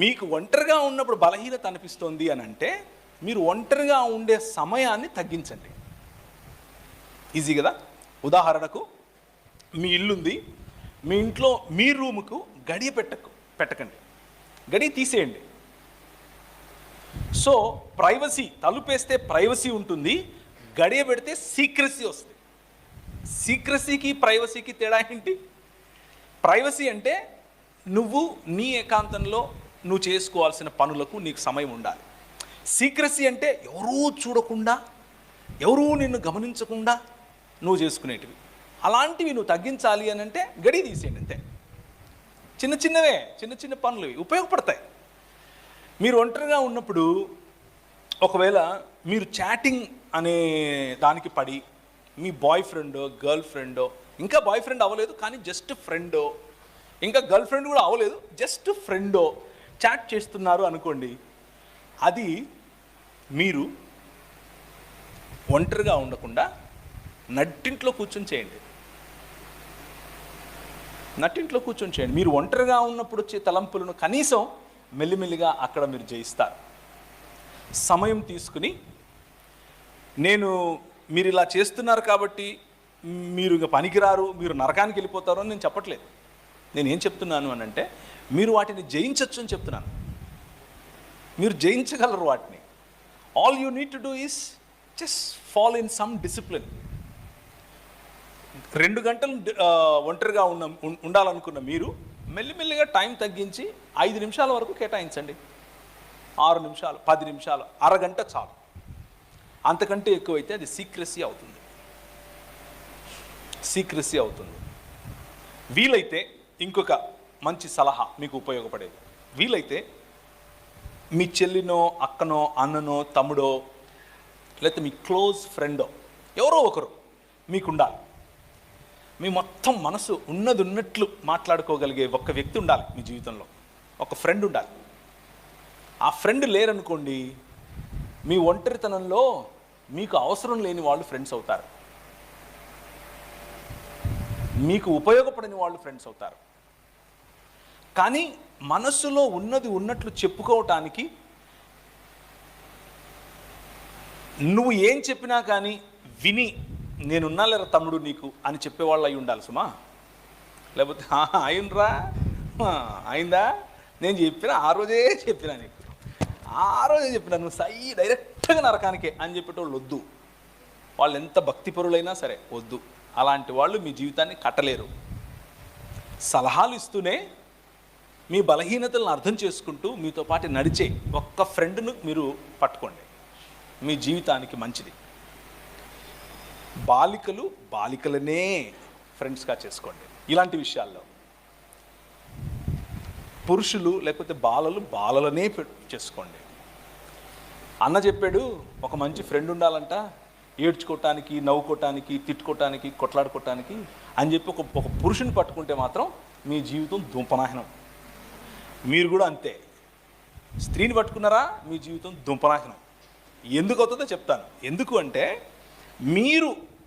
మీకు ఒంటరిగా ఉన్నప్పుడు బలహీనత అనిపిస్తోంది అని అంటే మీరు ఒంటరిగా ఉండే సమయాన్ని తగ్గించండి. ఈజీ కదా. ఉదాహరణకు మీ ఇల్లుంది, మీ ఇంట్లో మీ రూముకు గడియ పెట్టకండి, గడియ తీసేయండి. సో ప్రైవసీ, తలుపేస్తే ప్రైవసీ ఉంటుంది, గడియ పెడితే సీక్రెసీ వస్తుంది. సీక్రెసీకి ప్రైవసీకి తేడా ఏంటి? ప్రైవసీ అంటే నువ్వు నీ ఏకాంతంలో నువ్వు చేసుకోవాల్సిన పనులకు నీకు సమయం ఉండాలి. సీక్రెసీ అంటే ఎవరూ చూడకుండా, ఎవరూ నిన్ను గమనించకుండా నువ్వు చేసుకునేటివి. అలాంటివి నువ్వు తగ్గించాలి అని అంటే గడి తీసేయండి అంతే. చిన్న చిన్న పనులు ఉపయోగపడతాయి. మీరు ఒంటరిగా ఉన్నప్పుడు ఒకవేళ మీరు చాటింగ్ అనే దానికి పడి మీ బాయ్ ఫ్రెండో గర్ల్ ఫ్రెండో, ఇంకా బాయ్ ఫ్రెండ్ అవ్వలేదు కానీ జస్ట్ ఫ్రెండో, ఇంకా గర్ల్ ఫ్రెండ్ కూడా అవ్వలేదు జస్ట్ ఫ్రెండో చాట్ చేస్తున్నారు అనుకోండి, అది మీరు ఒంటరిగా ఉండకుండా నట్టింట్లో కూర్చొని చేయండి. నట్టింట్లో కూర్చొని చేయండి. మీరు ఒంటరిగా ఉన్నప్పుడు వచ్చే తలంపులను కనీసం మెల్లిమెల్లిగా అక్కడ మీరు జయిస్తారు. సమయం తీసుకుని, మీరు ఇలా చేస్తున్నారు కాబట్టి మీరు ఇక పనికిరారు, మీరు నరకానికి వెళ్ళిపోతారు అని నేను చెప్పట్లేదు. నేను ఏం చెప్తున్నాను అని అంటే మీరు వాటిని జయించవచ్చు అని చెప్తున్నాను. మీరు జయించగలరు వాటిని. All you need to do is just follow in some discipline. 2 గంటలు ఒంటరిగా ఉండాలనుకున్న మీరు మెల్లిమెల్లిగా టైం తగ్గించి 5 నిమిషాల వరకు కేటాయించండి. 6 నిమిషాలు, 10 నిమిషాలు, అరగంట చాలు. అంతకంటే ఎక్కువైతే అది సీక్రెసీ అవుతుంది. వీలైతే ఇంకొక మంచి సలహా మీకు ఉపయోగపడేది, వీలైతే మీ చెల్లినో అక్కనో అన్ననో తమ్ముడో లేకపోతే మీ క్లోజ్ ఫ్రెండో ఎవరో ఒకరు మీకు ఉండాలి. మీ మొత్తం మనసు ఉన్నట్లు మాట్లాడుకోగలిగే ఒక వ్యక్తి ఉండాలి మీ జీవితంలో. ఒక ఫ్రెండ్ ఉండాలి. ఆ ఫ్రెండ్ లేరనుకోండి, మీ ఒంటరితనంలో మీకు అవసరం లేని వాళ్ళు ఫ్రెండ్స్ అవుతారు, మీకు ఉపయోగపడని వాళ్ళు ఫ్రెండ్స్ అవుతారు. కానీ మనస్సులో ఉన్నది ఉన్నట్లు చెప్పుకోవటానికి నువ్వు ఏం చెప్పినా కానీ విని నేనున్నా లేరా తమ్ముడు నీకు అని చెప్పేవాళ్ళు అయి ఉండాలి సుమా. లేకపోతే అయిండ్రా అయిందా, నేను చెప్పిన ఆ రోజే చెప్పినా నీకు, నువ్వు డైరెక్ట్గా నరకానికే అని చెప్పేటోళ్ళు వద్దు. వాళ్ళు ఎంత భక్తిపరులైనా సరే వద్దు. అలాంటి వాళ్ళు మీ జీవితాన్ని కట్టలేరు. సలహాలు ఇస్తూనే మీ బలహీనతలను అర్థం చేసుకుంటూ మీతో పాటు నడిచే ఒక్క ఫ్రెండ్ను మీరు పట్టుకోండి, మీ జీవితానికి మంచిది. బాలికలనే ఫ్రెండ్స్గా చేసుకోండి ఇలాంటి విషయాల్లో. పురుషులు లేకపోతే బాలలనే చేసుకోండి. అన్న చెప్పాడు ఒక మంచి ఫ్రెండ్ ఉండాలంట, ఏడ్చుకోవటానికి, నవ్వుకోవటానికి, తిట్టుకోవటానికి, కొట్లాడుకోవటానికి అని చెప్పి ఒక పురుషుని పట్టుకుంటే మాత్రం మీ జీవితం దుంపనాశనం. మీరు కూడా అంతే. స్త్రీని పట్టుకున్నారా మీ జీవితం దుంపనాశనం. ఎందుకు అవుతుందో చెప్తాను. ఎందుకు అంటే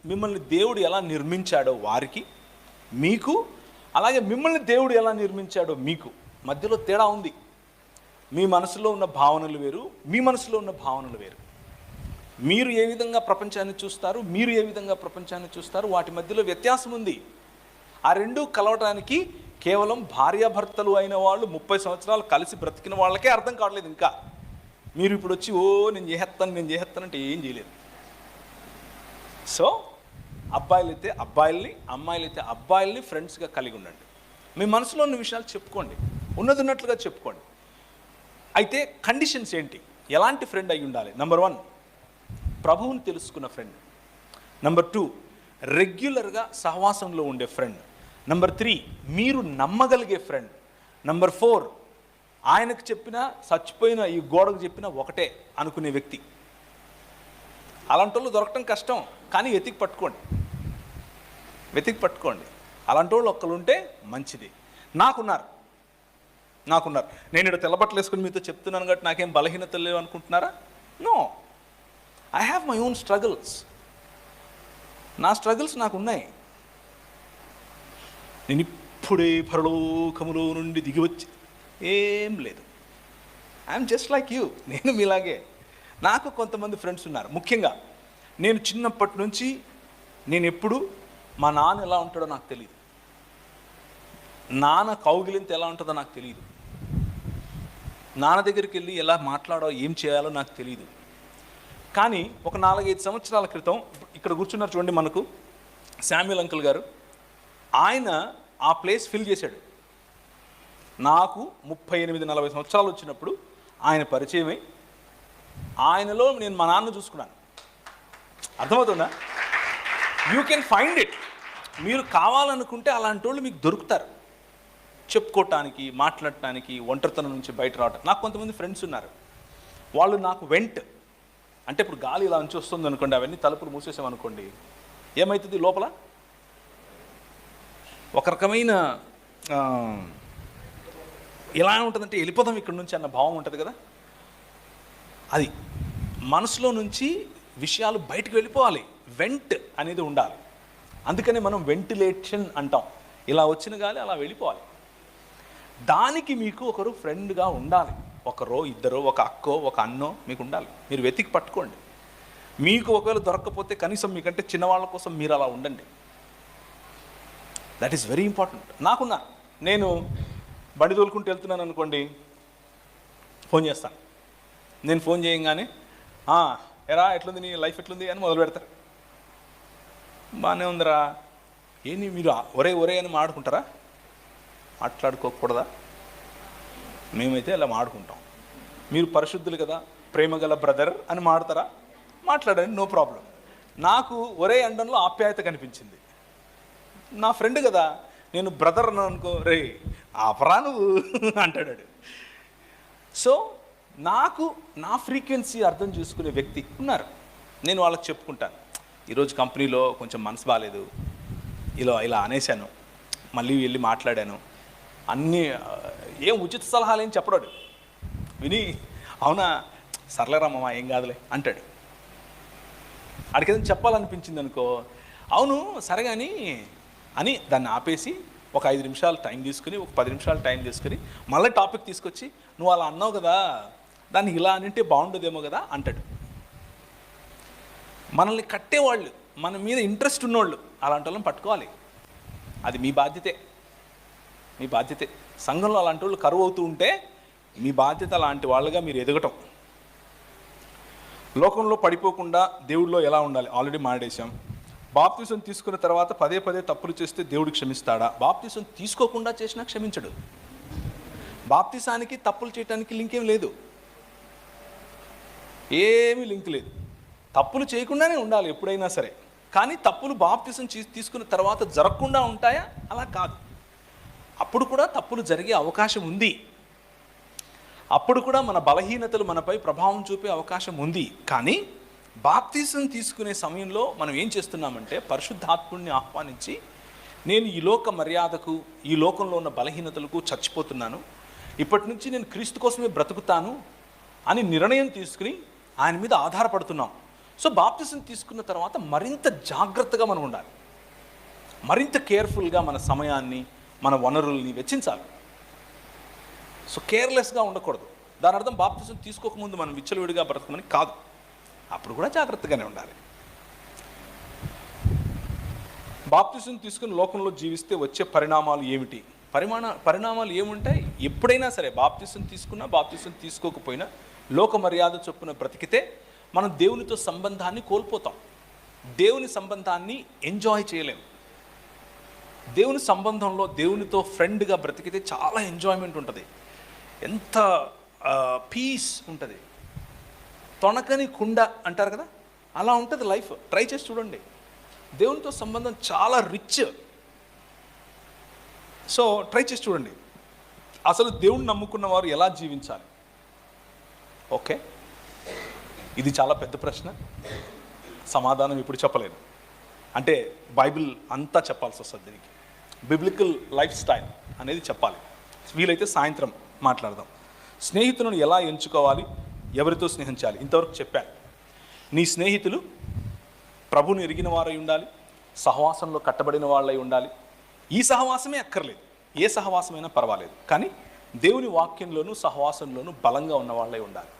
మిమ్మల్ని దేవుడు ఎలా నిర్మించాడో వారికి, మీకు, అలాగే మిమ్మల్ని దేవుడు ఎలా నిర్మించాడో మీకు మధ్యలో తేడా ఉంది. మీ మనసులో ఉన్న భావనలు వేరు, మీ మనసులో ఉన్న భావనలు వేరు. మీరు ఏ విధంగా ప్రపంచాన్ని చూస్తారు, మీరు ఏ విధంగా ప్రపంచాన్ని చూస్తారు, వాటి మధ్యలో వ్యత్యాసం ఉంది. ఆ రెండు కలవటానికి కేవలం భార్యాభర్తలు అయిన వాళ్ళు 30 సంవత్సరాలు కలిసి బ్రతికిన వాళ్ళకే అర్థం కావట్లేదు. ఇంకా మీరు ఇప్పుడు వచ్చి నేను చేస్తానంటే ఏం చేయలేదు. సో అబ్బాయిలైతే అబ్బాయిల్ని, అమ్మాయిలైతే అబ్బాయిల్ని ఫ్రెండ్స్గా కలిగి ఉండండి. మీ మనసులో ఉన్న విషయాలు చెప్పుకోండి, ఉన్నట్లుగా చెప్పుకోండి. అయితే కండిషన్స్ ఏంటి, ఎలాంటి ఫ్రెండ్ అయి ఉండాలి? నెంబర్ 1, ప్రభువుని తెలుసుకున్న ఫ్రెండ్. నెంబర్ 2, రెగ్యులర్గా సహవాసంలో ఉండే ఫ్రెండ్. నెంబర్ 3, మీరు నమ్మగలిగే ఫ్రెండ్. నెంబర్ 4, ఆయనకు చెప్పినా చచ్చిపోయిన ఈ గోడకు చెప్పినా ఒకటే అనుకునే వ్యక్తి. అలాంటి వాళ్ళు దొరకటం కష్టం, కానీ వెతికి పట్టుకోండి. అలాంటి వాళ్ళు ఒక్కరు ఉంటే మంచిది. నాకున్నారు. నేను ఇక్కడ తెల్లబట్టలు వేసుకుని మీతో చెప్తున్నాను కాబట్టి నాకేం బలహీనతలు లేవు అనుకుంటున్నారా? No, I have my own struggles. నా స్ట్రగుల్స్ నాకున్నాయి. నేను ఇప్పుడే పరలోకములో నుండి దిగి వచ్చి ఏం లేదు. I'm just like you. నేను మీలాగే. నాకు కొంతమంది ఫ్రెండ్స్ ఉన్నారు. ముఖ్యంగా నేను చిన్నప్పటి నుంచి నేను ఎప్పుడు మా నాన్న ఎలా ఉంటాడో నాకు తెలియదు, నాన్న కౌగిలింత ఎలా ఉంటుందో నాకు తెలియదు, నాన్న దగ్గరికి వెళ్ళి ఎలా మాట్లాడో ఏం చేయాలో నాకు తెలియదు. కానీ ఒక 4-5 సంవత్సరాల క్రితం ఇక్కడ కూర్చున్నారు చూడండి, మనకు శామ్యుల్ అంకుల్ గారు. ఆయన ఆ ప్లేస్ ఫిల్ చేశాడు. నాకు 38-40 సంవత్సరాలు వచ్చినప్పుడు ఆయన పరిచయమై ఆయనలో నేను మా నాన్న చూసుకున్నాను. అర్థమవుతుందా? You can find it. మీరు కావాలనుకుంటే అలాంటి వాళ్ళు మీకు దొరుకుతారు, చెప్పుకోవటానికి, మాట్లాడటానికి, ఒంటరితనం నుంచి బయట రావటం. నాకు కొంతమంది ఫ్రెండ్స్ ఉన్నారు. వాళ్ళు నాకు అంటే ఇప్పుడు గాలి ఇలా నుంచి వస్తుంది అనుకోండి, అవన్నీ తలుపులు మూసేసామనుకోండి, ఏమవుతుంది లోపల? ఒక రకమైన ఎలా ఉంటుందంటే వెళ్ళిపోదాం ఇక్కడ నుంచి అన్న భావం ఉంటుంది కదా. అది మనసులో నుంచి విషయాలు బయటకు వెళ్ళిపోవాలి. వెంట్ అనేది ఉండాలి. అందుకని మనం వెంటిలేషన్ అంటాం. ఇలా వచ్చిన గాలి అలా వెళ్ళిపోవాలి. దానికి మీకు ఒకరు ఫ్రెండ్గా ఉండాలి. ఒకరో ఇద్దరో, ఒక అక్కో ఒక అన్నో మీకు ఉండాలి. మీరు వెతికి పట్టుకోండి. మీకు ఒకవేళ దొరకకపోతే కనీసం మీకంటే చిన్నవాళ్ళ కోసం మీరు అలా ఉండండి. That is very important. నేను బండి తోలుకుంటూ వెళ్తున్నాను అనుకోండి, ఫోన్ చేస్తాను. నేను ఫోన్ చేయగానే ఎరా ఎట్లుంది నీ లైఫ్ ఎట్లుంది అని మొదలు పెడతారు. బాగానే ఉందిరా. ఏంటి మీరు ఒరే అని మాట్లాడుకుంటారా? మాట్లాడుకోకూడదా? మేమైతే అలా మాట్లాడుకుంటాం. మీరు పరిశుద్ధులు కదా, ప్రేమ గల బ్రదర్ అని మాడతారా? మాట్లాడండి, నో ప్రాబ్లం. నాకు ఒరే అండంలో ఆప్యాయత కనిపించింది. నా ఫ్రెండ్ కదా, నేను బ్రదర్ అన్నాను అనుకో, రే ఆపరా నువ్వు అంటాడు. సో నాకు నా ఫ్రీక్వెన్సీ అర్థం చేసుకునే వ్యక్తి ఉన్నారు. నేను వాళ్ళకి చెప్పుకుంటాను, ఈరోజు కంపెనీలో కొంచెం మనసు బాగాలేదు, ఇలా అనేశాను, మళ్ళీ వెళ్ళి మాట్లాడాను, అన్నీ ఏం ఉచిత సలహాలు ఏం చెప్పడాడు. విని అవునా సర్లేరామ్మ ఏం కాదులే అంటాడు. అడిగేదని చెప్పాలనిపించింది అనుకో, అవును సరే కానీ అని దాన్ని ఆపేసి ఒక 5 నిమిషాలు టైం తీసుకుని, ఒక 10 నిమిషాలు టైం తీసుకుని మళ్ళీ టాపిక్ తీసుకొచ్చి, నువ్వు అలా అన్నావు కదా, దాన్ని ఇలా అనింటే బాగుండదేమో కదా అంటాడు. మనల్ని కట్టేవాళ్ళు, మన మీద ఇంట్రెస్ట్ ఉన్నవాళ్ళు, అలాంటి వాళ్ళని పట్టుకోవాలి. అది మీ బాధ్యతే. సంఘంలో అలాంటి వాళ్ళు కరువు అవుతూ ఉంటే మీ బాధ్యత అలాంటి వాళ్ళుగా మీరు ఎదగటం. లోకంలో పడిపోకుండా దేవుడిలో ఎలా ఉండాలి ఆల్రెడీ మాట్లాడేశాం. బాప్తిసం తీసుకున్న తర్వాత పదే తప్పులు చేస్తే దేవుడు క్షమిస్తాడా? బాప్తిసం తీసుకోకుండా చేసినా క్షమించడు. బాప్తిసానికి తప్పులు చేయడానికి లింక్ ఏం లేదు, ఏమీ లింక్ లేదు. తప్పులు చేయకుండానే ఉండాలి ఎప్పుడైనా సరే. కానీ తప్పులు బాప్తిసం తీసుకున్న తర్వాత జరగకుండా ఉంటాయా? అలా కాదు. అప్పుడు కూడా తప్పులు జరిగే అవకాశం ఉంది. అప్పుడు కూడా మన బలహీనతలు మనపై ప్రభావం చూపే అవకాశం ఉంది. కానీ బాప్తిసం తీసుకునే సమయంలో మనం ఏం చేస్తున్నామంటే, పరిశుద్ధాత్ముడిని ఆహ్వానించి, నేను ఈ లోక మర్యాదకు, ఈ లోకంలో ఉన్న బలహీనతలకు చచ్చిపోతున్నాను, ఇప్పటి నుంచి నేను క్రీస్తు కోసమే బ్రతుకుతాను అని నిర్ణయం తీసుకుని ఆయన మీద ఆధారపడుతున్నాం. సో బాప్తిసం తీసుకున్న తర్వాత మరింత జాగ్రత్తగా మనం ఉండాలి, మరింత కేర్ఫుల్గా మన సమయాన్ని, మన వనరుల్ని వెచ్చించాలి. సో కేర్లెస్గా ఉండకూడదు. దాని అర్థం బాప్తిసం తీసుకోకముందు మనం విచ్చలవిడిగా బ్రతకమని కాదు. అప్పుడు కూడా జాగ్రత్తగానే ఉండాలి. బాప్తిసం తీసుకుని లోకంలో జీవిస్తే వచ్చే పరిణామాలు ఏమిటి? పరిణామాలు ఏముంటాయి? ఎప్పుడైనా సరే బాప్తిసం తీసుకున్నా బాప్తిసం తీసుకోకపోయినా లోక మర్యాద చొప్పున బ్రతికితే మనం దేవునితో సంబంధాన్ని కోల్పోతాం. దేవుని సంబంధాన్ని ఎంజాయ్ చేయలేము. దేవుని సంబంధంలో దేవునితో ఫ్రెండ్గా బ్రతికితే చాలా ఎంజాయ్మెంట్ ఉంటుంది, ఎంత పీస్ ఉంటుంది. తొణకని కుండ అంటారు కదా, అలా ఉంటుంది లైఫ్. ట్రై చేసి చూడండి. దేవునితో సంబంధం చాలా రిచ్. సో ట్రై చేసి చూడండి. అసలు దేవుణ్ణి నమ్ముకున్న వారు ఎలా జీవించాలి? ఓకే, ఇది చాలా పెద్ద ప్రశ్న. సమాధానం ఇప్పుడు చెప్పలేను. అంటే బైబిల్ అంతా చెప్పాల్సి వస్తుంది. దీనికి బిబ్లికల్ లైఫ్ స్టైల్ అనేది చెప్పాలి. వీలైతే సాయంత్రం మాట్లాడదాం. స్నేహితులను ఎలా ఎంచుకోవాలి, ఎవరితో స్నేహించాలి ఇంతవరకు చెప్పాను. నీ స్నేహితులు ప్రభుని ఎరిగిన వారై ఉండాలి, సహవాసంలో కట్టబడిన వాళ్ళై ఉండాలి. ఈ సహవాసమే అక్కర్లేదు, ఏ సహవాసమైనా పర్వాలేదు, కానీ దేవుని వాక్యంలోనూ సహవాసంలోనూ బలంగా ఉన్న వాళ్ళై ఉండాలి.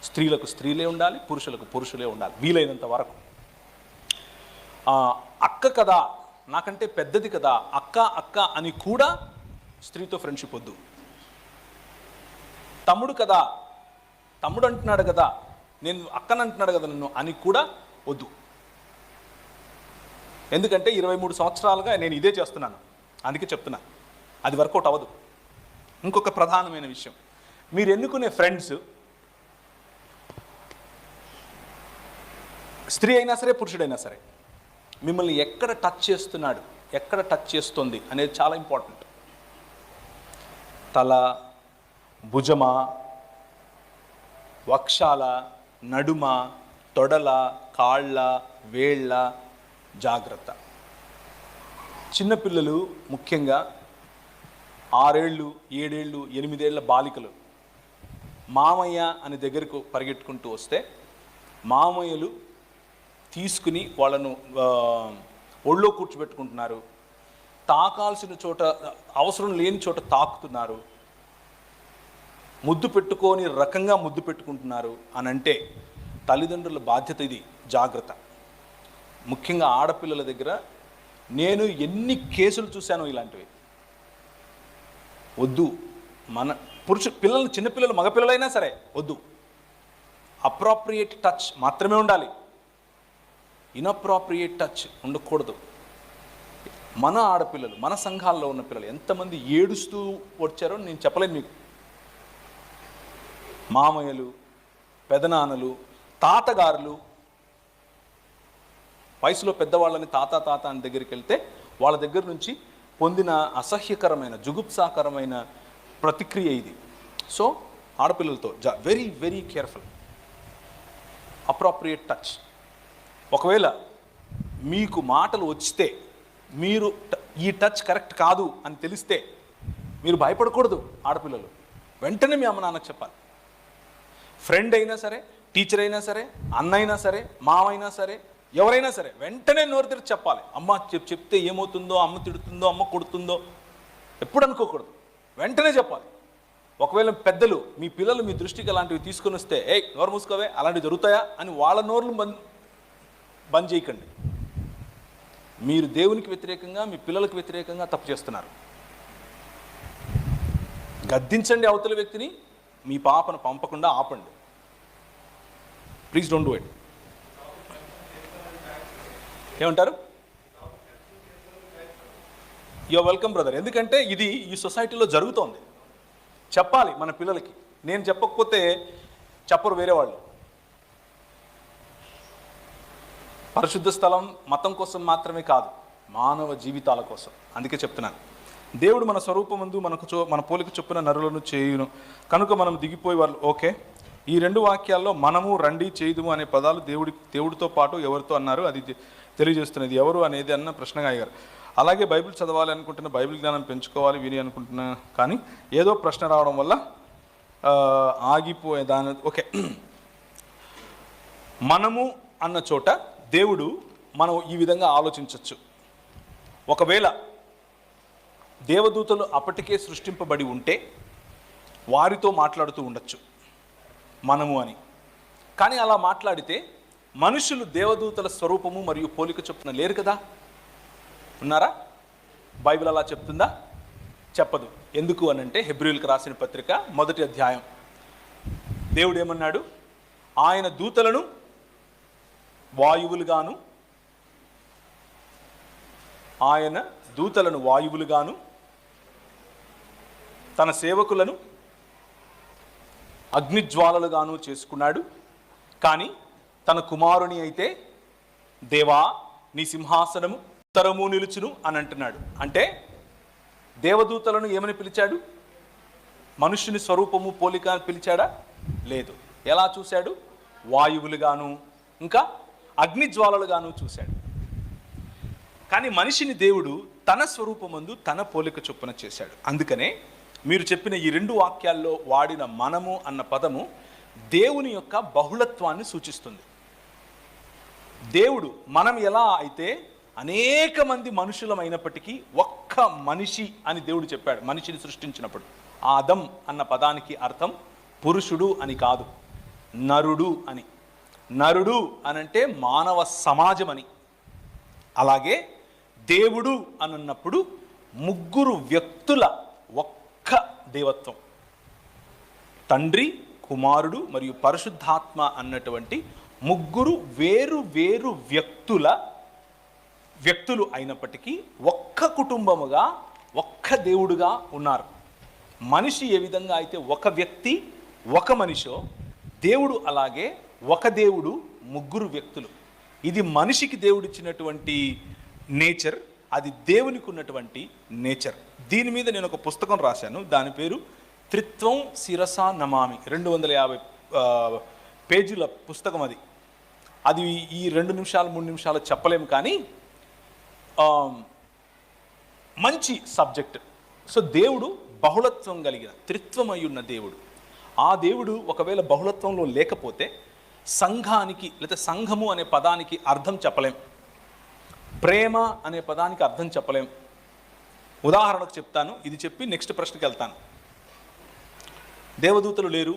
స్త్రీలకు స్త్రీలే ఉండాలి, పురుషులకు పురుషులే ఉండాలి వీలైనంత వరకు. అక్క కదా, నాకంటే పెద్దది కదా, అక్క అక్క అని కూడా స్త్రీతో ఫ్రెండ్షిప్ వద్దు. తమ్ముడు కదా, తమ్ముడు అంటున్నాడు కదా, నేను అక్కని అంటున్నాడు కదా నన్ను అని కూడా వద్దు. ఎందుకంటే 23 సంవత్సరాలుగా నేను ఇదే చేస్తున్నాను, అందుకే చెప్తున్నా. అది వర్కౌట్ అవ్వదు. ఇంకొక ప్రధానమైన విషయం, మీరు ఎన్నుకునే ఫ్రెండ్స్ స్త్రీ అయినా సరే పురుషుడైనా సరే మిమ్మల్ని ఎక్కడ టచ్ చేస్తున్నాడు, ఎక్కడ టచ్ చేస్తుంది అనేది చాలా ఇంపార్టెంట్. తల, భుజమ, వక్షాల, నడుమ, తొడల, కాళ్ళ, వేళ్ళ జాగ్రత్త. చిన్నపిల్లలు ముఖ్యంగా 6 ఏళ్ళు 7 ఏళ్ళు 8 ఏళ్ళ బాలికలు మామయ్య అని దగ్గరకు పరిగెట్టుకుంటూ వస్తే మామయ్యలు తీసుకుని వాళ్ళను ఒళ్ళో కూర్చోబెట్టుకుంటున్నారు, తాకాల్సిన చోట అవసరం లేని చోట తాకుతున్నారు, ముద్దు పెట్టుకొని రకంగా ముద్దు పెట్టుకుంటున్నారు అని అంటే తల్లిదండ్రుల బాధ్యత ఇది. జాగ్రత్త. ముఖ్యంగా ఆడపిల్లల దగ్గర నేను ఎన్ని కేసులు చూశానో ఇలాంటివి. వద్దు. మన పిల్లలు, చిన్నపిల్లలు, మగపిల్లలైనా సరే వద్దు. అప్రాప్రియేట్ టచ్ మాత్రమే ఉండాలి, ఇన్అప్రాప్రియేట్ టచ్ ఉండకూడదు. మన ఆడపిల్లలు, మన సంఘాల్లో ఉన్న పిల్లలు ఎంతమంది ఏడుస్తూ వచ్చారో నేను చెప్పలేను మీకు. మామయ్యలు, పెదనాన్నలు, తాతగారులు, వయసులో పెద్దవాళ్ళని తాత తాత అని దగ్గరికి వెళ్తే వాళ్ళ దగ్గర నుంచి పొందిన అసహ్యకరమైన, జుగుప్సాకరమైన ప్రతిక్రియ ఇది. సో ఆడపిల్లలతో very very careful. Appropriate touch. ఒకవేళ మీకు మాటలు వచ్చితే, మీరు ఈ టచ్ కరెక్ట్ కాదు అని తెలిస్తే మీరు భయపడకూడదు. ఆడపిల్లలు వెంటనే మీ అమ్మ నాన్నకు చెప్పాలి. ఫ్రెండ్ అయినా సరే, టీచర్ అయినా సరే, అన్న అయినా సరే, మామైనా సరే, ఎవరైనా సరే వెంటనే నోరు తెరిచి చెప్పాలి. అమ్మ చెప్తే ఏమవుతుందో, అమ్మ తిడుతుందో, అమ్మ కొడుతుందో ఎప్పుడు అనుకోకూడదు, వెంటనే చెప్పాలి. ఒకవేళ పెద్దలు మీ పిల్లలు మీ దృష్టికి అలాంటివి తీసుకొని వస్తే నోరు మూసుకోవే, అలాంటివి జరుగుతాయా అని వాళ్ళ నోర్లు బంద్ చేయకండి. మీరు దేవునికి వ్యతిరేకంగా, మీ పిల్లలకు వ్యతిరేకంగా తప్పు చేస్తున్నారు. గద్దించండి అవతల వ్యక్తిని, మీ పాపను పంపకుండా ఆపండి. Please don't do it. ఏమంటారు? You are welcome brother. ఎందుకంటే ఇది ఈ సొసైటీలో జరుగుతోంది. చెప్పాలి మన పిల్లలకి. నేను చెప్పకపోతే చెప్పరు వేరే వాళ్ళు. పరిశుద్ధ స్థలం మతం కోసం మాత్రమే కాదు, మానవ జీవితాల కోసం. అందుకే చెప్తున్నాను, దేవుడు మన స్వరూపమందు మన పోలిక చొప్పున నరులను చేయును కనుక మనం దిగిపోయే వాళ్ళు. ఓకే, ఈ 2 వాక్యాల్లో మనము, రండి, చేయుదుము అనే పదాలు దేవుడితో పాటు ఎవరితో అన్నారు అది తెలియజేస్తున్నది. ఎవరు అనేది అన్న ప్రశ్నగా అయ్యారు. అలాగే బైబిల్ చదవాలి అనుకుంటున్న, బైబిల్ జ్ఞానం పెంచుకోవాలి విని అనుకుంటున్నా, కానీ ఏదో ప్రశ్న రావడం వల్ల ఆగిపోయే దాని. ఓకే, మనము అన్న చోట దేవుడు మనం ఈ విధంగా ఆలోచించవచ్చు. ఒకవేళ దేవదూతలు అప్పటికే సృష్టింపబడి ఉంటే వారితో మాట్లాడుతూ ఉండొచ్చు మనము అని. కానీ అలా మాట్లాడితే మనుషులు దేవదూతల స్వరూపము మరియు పోలిక చొప్పున లేరు కదా. ఉన్నారా? బైబిల్ అలా చెప్తుందా? చెప్పదు. ఎందుకు అనంటే హెబ్రీయులకు రాసిన పత్రిక 1వ అధ్యాయం దేవుడు ఏమన్నాడు? ఆయన దూతలను వాయువులుగాను, ఆయన దూతలను వాయువులుగాను, తన సేవకులను అగ్నిజ్వాలలుగాను చేసుకున్నాడు. కానీ తన కుమారుని అయితే దేవా నీ సింహాసనము తరము నిలుచును అని అంటున్నాడు. అంటే దేవదూతలను ఏమని పిలిచాడు? మనుష్యుని స్వరూపము పోలిక అని పిలిచాడా? లేదు. ఎలా చూశాడు? వాయువులుగాను ఇంకా అగ్నిజ్వాలలుగాను చూశాడు. కానీ మనిషిని దేవుడు తన స్వరూపమందు తన పోలిక చొప్పున చేశాడు. అందుకనే మీరు చెప్పిన ఈ 2 వాక్యాల్లో వాడిన మనము అన్న పదము దేవుని యొక్క బహుళత్వాన్ని సూచిస్తుంది. దేవుడు మనం ఎలా అయితే అనేక మంది మనుషులమైనప్పటికీ ఒక్క మనిషి అని దేవుడు చెప్పాడు మనిషిని సృష్టించినప్పుడు. ఆదం అన్న పదానికి అర్థం పురుషుడు అని కాదు, నరుడు అని. నరుడు అనంటే మానవ సమాజం అని. అలాగే దేవుడు అన్నప్పుడు 3 వ్యక్తుల ఒక్క దేవత్వం, తండ్రి, కుమారుడు మరియు పరిశుద్ధాత్మ అన్నటువంటి 3 వేరు వేరు వ్యక్తులు అయినప్పటికీ ఒక్క కుటుంబముగా ఒక్క దేవుడుగా ఉన్నారు. మనిషి ఏ విధంగా అయితే ఒక వ్యక్తి ఒక మనిషో, దేవుడు అలాగే ఒక దేవుడు 3 వ్యక్తులు. ఇది మనిషికి దేవుడిచ్చినటువంటి నేచర్, అది దేవునికి ఉన్నటువంటి నేచర్. దీని మీద నేను ఒక పుస్తకం రాశాను. దాని పేరు త్రిత్వం శిరస నమామి. 250 పేజీల పుస్తకం అది. అది ఈ 2 నిమిషాలు 3 నిమిషాలు చెప్పలేము, కానీ మంచి సబ్జెక్ట్. సో దేవుడు బహుళత్వం కలిగిన త్రిత్వమై ఉన్న దేవుడు. ఆ దేవుడు ఒకవేళ బహుళత్వంలో లేకపోతే సంఘానికి లేదా సంఘము అనే పదానికి అర్థం చెప్పలేం, ప్రేమ అనే పదానికి అర్థం చెప్పలేం. ఉదాహరణకు చెప్తాను, ఇది చెప్పి నెక్స్ట్ ప్రశ్నకి వెళ్తాను. దేవదూతలు లేరు,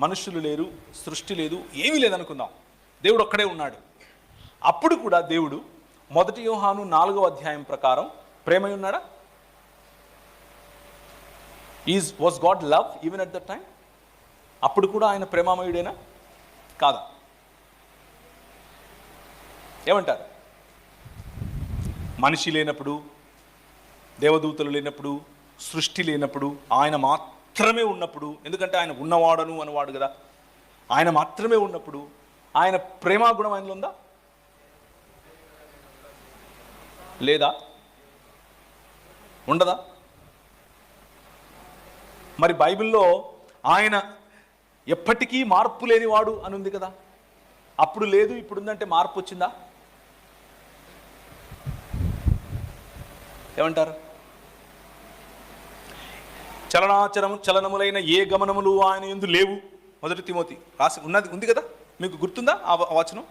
మనుషులు లేరు, సృష్టి లేదు, ఏమీ లేదనుకుందాం. దేవుడు ఒక్కడే ఉన్నాడు. అప్పుడు కూడా దేవుడు 1 యోహాను 4వ అధ్యాయం ప్రకారం ప్రేమై ఉన్నాడా? Was God love even at that time? అప్పుడు కూడా ఆయన ప్రేమామయుడేనా కాదా? ఏమంటారు? మనిషి లేనప్పుడు, దేవదూతలు లేనప్పుడు, సృష్టి లేనప్పుడు, ఆయన మాత్రమే ఉన్నప్పుడు, ఎందుకంటే ఆయన ఉన్నవాడను అనేవాడు కదా, ఆయన మాత్రమే ఉన్నప్పుడు ఆయన ప్రేమాగుణం ఆయనలో ఉందా లేదా? ఉండదా? మరి బైబిల్లో ఆయన ఎప్పటికీ మార్పు లేనివాడు అని ఉంది కదా. అప్పుడు లేదు, ఇప్పుడు ఉందంటే మార్పు వచ్చిందా? ఏమంటారు? చలనములైన ఏ గమనములు ఆయన యందు లేవు. 1 తిమోతి రాసి ఉంది కదా, మీకు గుర్తుందా ఆ వచనం?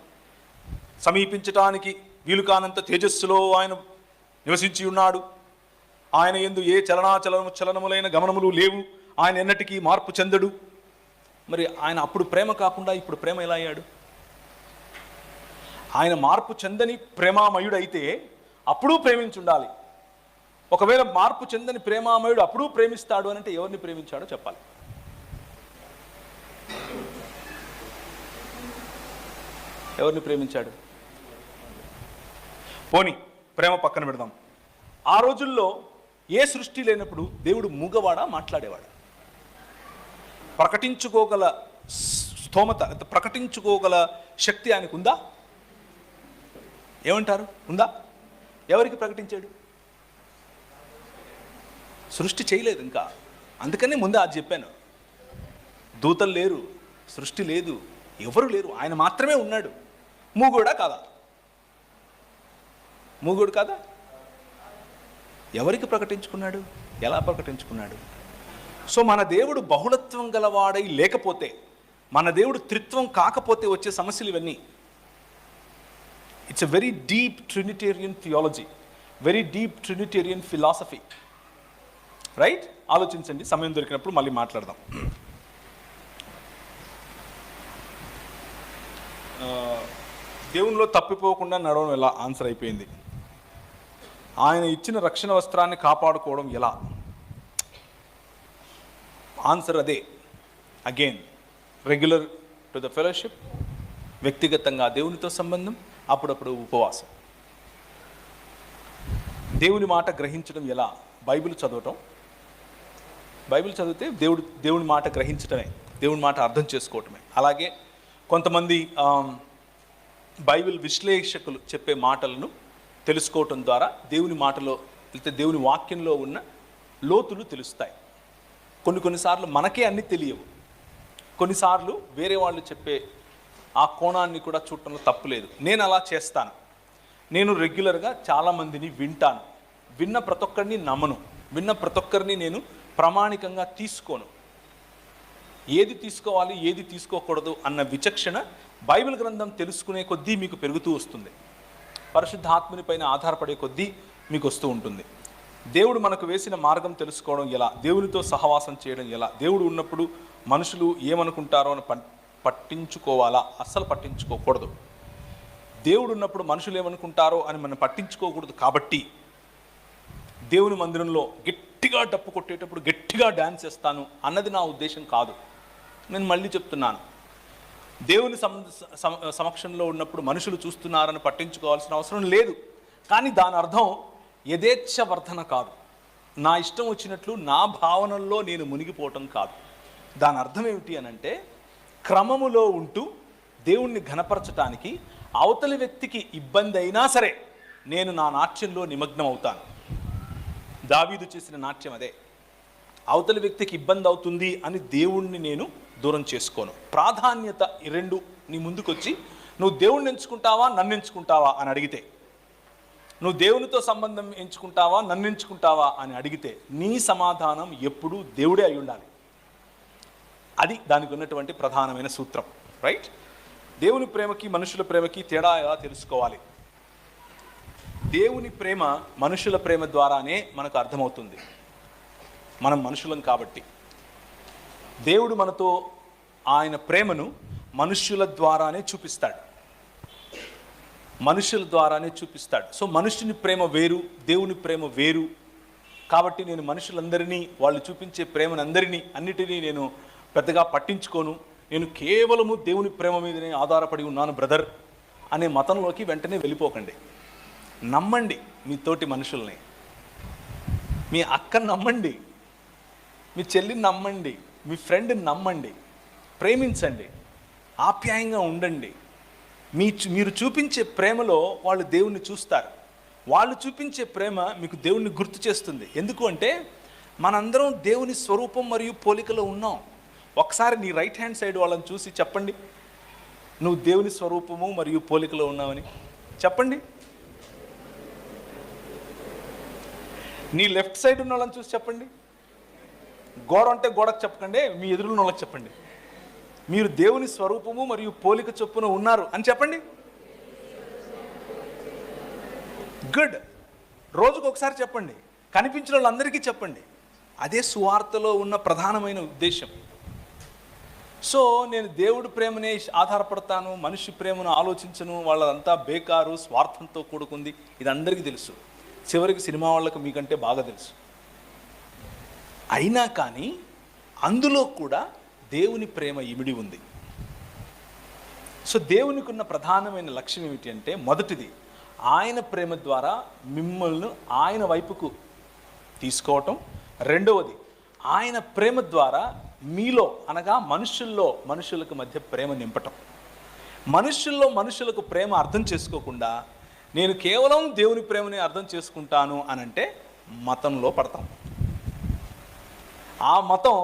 సమీపించటానికి వీలు కానంత తేజస్సులో ఆయన నివసించి ఉన్నాడు. ఆయన యందు ఏ చలనములైన గమనములు లేవు. ఆయన ఎన్నటికీ మార్పు చెందడు. మరి ఆయన అప్పుడు ప్రేమ కాకుండా ఇప్పుడు ప్రేమ ఎలా అయ్యాడు? ఆయన మార్పు చెందని ప్రేమామయుడు అయితే అప్పుడు ప్రేమించుండాలి. ఒకవేళ మార్పు చెందని ప్రేమామయుడు అప్పుడు ప్రేమిస్తాడు అని అంటే ఎవరిని ప్రేమించాడో చెప్పాలి. ఎవరిని ప్రేమించాడు? పోనీ ప్రేమ పక్కన పెడదాం. ఆ రోజుల్లో ఏ సృష్టి లేనప్పుడు దేవుడు మూగవాడా, మాట్లాడేవాడా? ప్రకటించుకోగల స్తోమత, ప్రకటించుకోగల శక్తి ఆయనకు ఉందా? ఏమంటారు? ఉందా? ఎవరికి ప్రకటించాడు? సృష్టి చేయలేదు ఇంకా. అందుకనే ముందే అది చెప్పాను. దూతలు లేరు, సృష్టి లేదు, ఎవరు లేరు, ఆయన మాత్రమే ఉన్నాడు. మూగోడా కాదా? మూగోడు కాదా? ఎవరికి ప్రకటించుకున్నాడు? ఎలా ప్రకటించుకున్నాడు? సో మన దేవుడు బహుళత్వం గలవాడై లేకపోతే, మన దేవుడు త్రిత్వం కాకపోతే వచ్చే సమస్యలు ఇవన్నీ. It's a very deep Trinitarian theology, very deep Trinitarian philosophy. Right? ఆలోచించండి, సమయం దొరికినప్పుడు మళ్ళీ మాట్లాడదాం. దేవునిలో తప్పిపోకుండా నడవడం ఎలా? ఆన్సర్ అయిపోయింది. ఆయన ఇచ్చిన రక్షణ వస్త్రాన్ని కాపాడుకోవడం ఎలా? ఆన్సర్ అదే. Again regular to the fellowship, వ్యక్తిగతంగా దేవునితో సంబంధం, అప్పుడప్పుడు ఉపవాసం. దేవుని మాట గ్రహించడం ఎలా? బైబిల్ చదవటం. బైబిల్ చదివితే దేవుని మాట గ్రహించడమే, దేవుని మాట అర్థం చేసుకోవటమే. అలాగే కొంతమంది బైబిల్ విశ్లేషకులు చెప్పే మాటలను తెలుసుకోవటం ద్వారా దేవుని మాటలో లేకపోతే దేవుని వాక్యంలో ఉన్న లోతులు తెలుస్తాయి. కొన్నిసార్లు మనకే అన్నీ తెలియవు, కొన్నిసార్లు వేరే వాళ్ళు చెప్పే ఆ కోణాన్ని కూడా చూడటంలో తప్పులేదు. నేను అలా చేస్తాను. నేను రెగ్యులర్గా చాలామందిని వింటాను. విన్న ప్రతి ఒక్కరిని నమ్మను, విన్న ప్రతి ఒక్కరిని నేను ప్రామాణికంగా తీసుకోను. ఏది తీసుకోవాలి ఏది తీసుకోకూడదు అన్న విచక్షణ బైబిల్ గ్రంథం తెలుసుకునే కొద్దీ మీకు పెరుగుతూ వస్తుంది. పరిశుద్ధాత్మని పైన ఆధారపడే కొద్దీ మీకు వస్తూ ఉంటుంది. దేవుడు మనకు వేసిన మార్గం తెలుసుకోవడం ఎలా, దేవునితో సహవాసం చేయడం ఎలా, దేవుడు ఉన్నప్పుడు మనుషులు ఏమనుకుంటారో అని పట్టించుకోవాలా, అస్సలు పట్టించుకోకూడదు. దేవుడు ఉన్నప్పుడు మనుషులు ఏమనుకుంటారో అని మనం పట్టించుకోకూడదు. కాబట్టి దేవుని మందిరంలో గట్టిగా డప్పు కొట్టేటప్పుడు గట్టిగా డ్యాన్స్ చేస్తాను అన్నది నా ఉద్దేశం కాదు. నేను మళ్ళీ చెప్తున్నాను, దేవుని సమక్షంలో ఉన్నప్పుడు మనుషులు చూస్తున్నారని పట్టించుకోవాల్సిన అవసరం లేదు. కానీ దాని అర్థం యథేచ్ఛ వర్ధన కాదు, నా ఇష్టం వచ్చినట్లు నా భావనల్లో నేను మునిగిపోవటం కాదు. దాని అర్థం ఏమిటి అనంటే, క్రమములో ఉంటూ దేవుణ్ణి ఘనపరచటానికి అవతలి వ్యక్తికి ఇబ్బంది అయినా సరే నేను నా నాట్యంలో నిమగ్నం అవుతాను. దావీదు చేసిన నాట్యం అదే. అవతలి వ్యక్తికి ఇబ్బంది అవుతుంది అని దేవుణ్ణి నేను దూరం చేసుకోను. ప్రాధాన్యత ఈ రెండు నీ ముందుకొచ్చి నువ్వు దేవుణ్ణి ఎంచుకుంటావా నన్ను ఎంచుకుంటావా అని అడిగితే, నువ్వు దేవునితో సంబంధం ఎంచుకుంటావా నన్ను ఎంచుకుంటావా అని అడిగితే నీ సమాధానం ఎప్పుడూ దేవుడే అయి ఉండాలి. అది దానికి ఉన్నటువంటి ప్రధానమైన సూత్రం. రైట్? దేవుని ప్రేమకి మనుషుల ప్రేమకి తేడా ఎలా తెలుసుకోవాలి? దేవుని ప్రేమ మనుషుల ప్రేమ ద్వారానే మనకు అర్థమవుతుంది. మనం మనుషులం కాబట్టి. దేవుడు మనతో ఆయన ప్రేమను మనుష్యుల ద్వారానే చూపిస్తాడు, మనుషుల ద్వారానే చూపిస్తాడు. సో మనుషుని ప్రేమ వేరు, దేవుని ప్రేమ వేరు. కాబట్టి నేను మనుషులందరినీ, వాళ్ళు చూపించే ప్రేమనందరినీ అన్నిటినీ నేను పెద్దగా పట్టించుకోను. నేను కేవలము దేవుని ప్రేమ మీదనే ఆధారపడి ఉన్నాను బ్రదర్ అనే మతంలోకి వెంటనే వెళ్ళిపోకండి. నమ్మండి మీ తోటి మనుషుల్ని, మీ అక్కని నమ్మండి, మీ చెల్లిని నమ్మండి, మీ ఫ్రెండ్ని నమ్మండి, ప్రేమించండి, ఆప్యాయంగా ఉండండి. మీరు చూపించే ప్రేమలో వాళ్ళు దేవుణ్ణి చూస్తారు. వాళ్ళు చూపించే ప్రేమ మీకు దేవుణ్ణి గుర్తు చేస్తుంది. ఎందుకు అంటే మనందరం దేవుని స్వరూపం మరియు పోలికలో ఉన్నాం. ఒకసారి నీ రైట్ హ్యాండ్ సైడ్ వాళ్ళని చూసి చెప్పండి, నువ్వు దేవుని స్వరూపము మరియు పోలికలో ఉన్నావని చెప్పండి. నీ లెఫ్ట్ సైడ్ ఉన్న వాళ్ళని చూసి చెప్పండి. గోడ అంటే గోడకు చెప్పకండి, మీ ఎదురున్న వాళ్ళకి చెప్పండి, మీరు దేవుని స్వరూపము మరియు పోలిక చొప్పున ఉన్నారు అని చెప్పండి. గుడ్. రోజుకు ఒకసారి చెప్పండి, కనిపించిన వాళ్ళందరికీ చెప్పండి. అదే సువార్తలో ఉన్న ప్రధానమైన ఉద్దేశం. సో నేను దేవుడి ప్రేమనే ఆధారపడతాను, మనిషి ప్రేమను ఆలోచించను, వాళ్ళంతా బేకారు, స్వార్థంతో కూడుకుంది, ఇది అందరికీ తెలుసు. చివరికి సినిమా వాళ్ళకు మీకంటే బాగా తెలుసు. అయినా కానీ అందులో కూడా దేవుని ప్రేమ ఇమిడి ఉంది. సో దేవునికి ఉన్న ప్రధానమైన లక్ష్యం ఏమిటి అంటే, మొదటిది ఆయన ప్రేమ ద్వారా మిమ్మల్ని ఆయన వైపుకు తీసుకోవటం. రెండవది ఆయన ప్రేమ ద్వారా మీలో అనగా మనుషులకు మధ్య ప్రేమ నింపటం. మనుషులకు ప్రేమ అర్థం చేసుకోకుండా నేను కేవలం దేవుని ప్రేమని అర్థం చేసుకుంటాను అని అంటే మతంలో పడతాం. ఆ మతం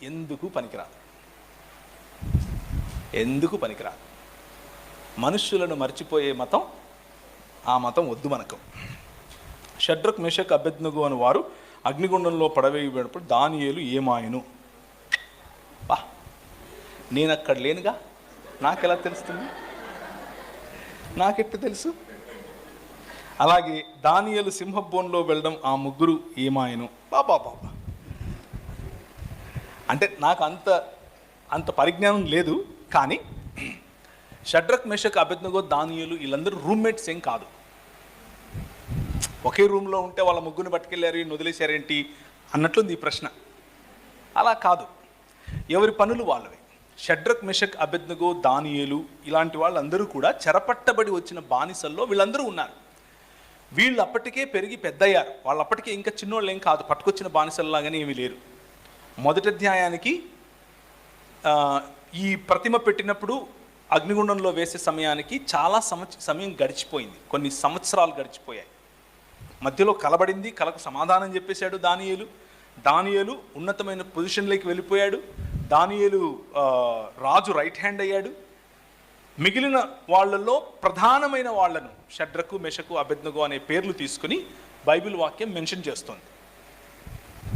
ఎందుకు పనికిరాదు. మనుష్యులను మర్చిపోయే మతం, ఆ మతం వద్దు మనకు. షడ్రక్ మెషక్ అబేద్నెగో అని వారు అగ్నిగుండంలో పడవేయబడినప్పుడు దానియేలు ఏమాయను? నేను అక్కడ లేనుగా, నాకెలా తెలుస్తుంది? నాకెట్టు తెలుసు? అలాగే దానియేలు సింహబోన్లో వెళ్ళడం, ఆ ముగ్గురు ఏమాయను? బాబా అంటే నాకు అంత పరిజ్ఞానం లేదు. కానీ షడ్రక్ మెషక్ అబేద్నెగో దానియేలు వీళ్ళందరూ రూమ్మేట్స్ ఏం కాదు. ఒకే రూమ్లో ఉంటే వాళ్ళ ముగ్గురిని పట్టుకెళ్ళారు, ఈయన వదిలేశారేంటి అన్నట్లుంది ఈ ప్రశ్న. అలా కాదు, ఎవరి పనులు వాళ్ళవి. షడ్రక్ మెషక్ అబేద్నెగో దానియేలు ఇలాంటి వాళ్ళందరూ కూడా చెరపట్టబడి వచ్చిన బానిసల్లో వీళ్ళందరూ ఉన్నారు. వీళ్ళు అప్పటికే పెరిగి పెద్దయ్యారు. వాళ్ళు అప్పటికే ఇంకా చిన్నోళ్ళు ఏం కాదు, పట్టుకొచ్చిన బానిసల్లాగానే ఏమీ లేరు. మొదటి అధ్యాయానికి ఈ ప్రతిమ పెట్టినప్పుడు అగ్నిగుండంలో వేసే సమయానికి చాలా సమయం గడిచిపోయింది, కొన్ని సంవత్సరాలు గడిచిపోయాయి. మధ్యలో కలబడింది, కలకు సమాధానం చెప్పేశాడు దానియేలు ఉన్నతమైన పొజిషన్లోకి వెళ్ళిపోయాడు. దానియేలు రాజు రైట్ హ్యాండ్ అయ్యాడు. మిగిలిన వాళ్ళల్లో ప్రధానమైన వాళ్లను షడ్రకు, మెషకు, అబేద్నెగో అనే పేర్లు తీసుకుని బైబిల్ వాక్యం మెన్షన్ చేస్తుంది.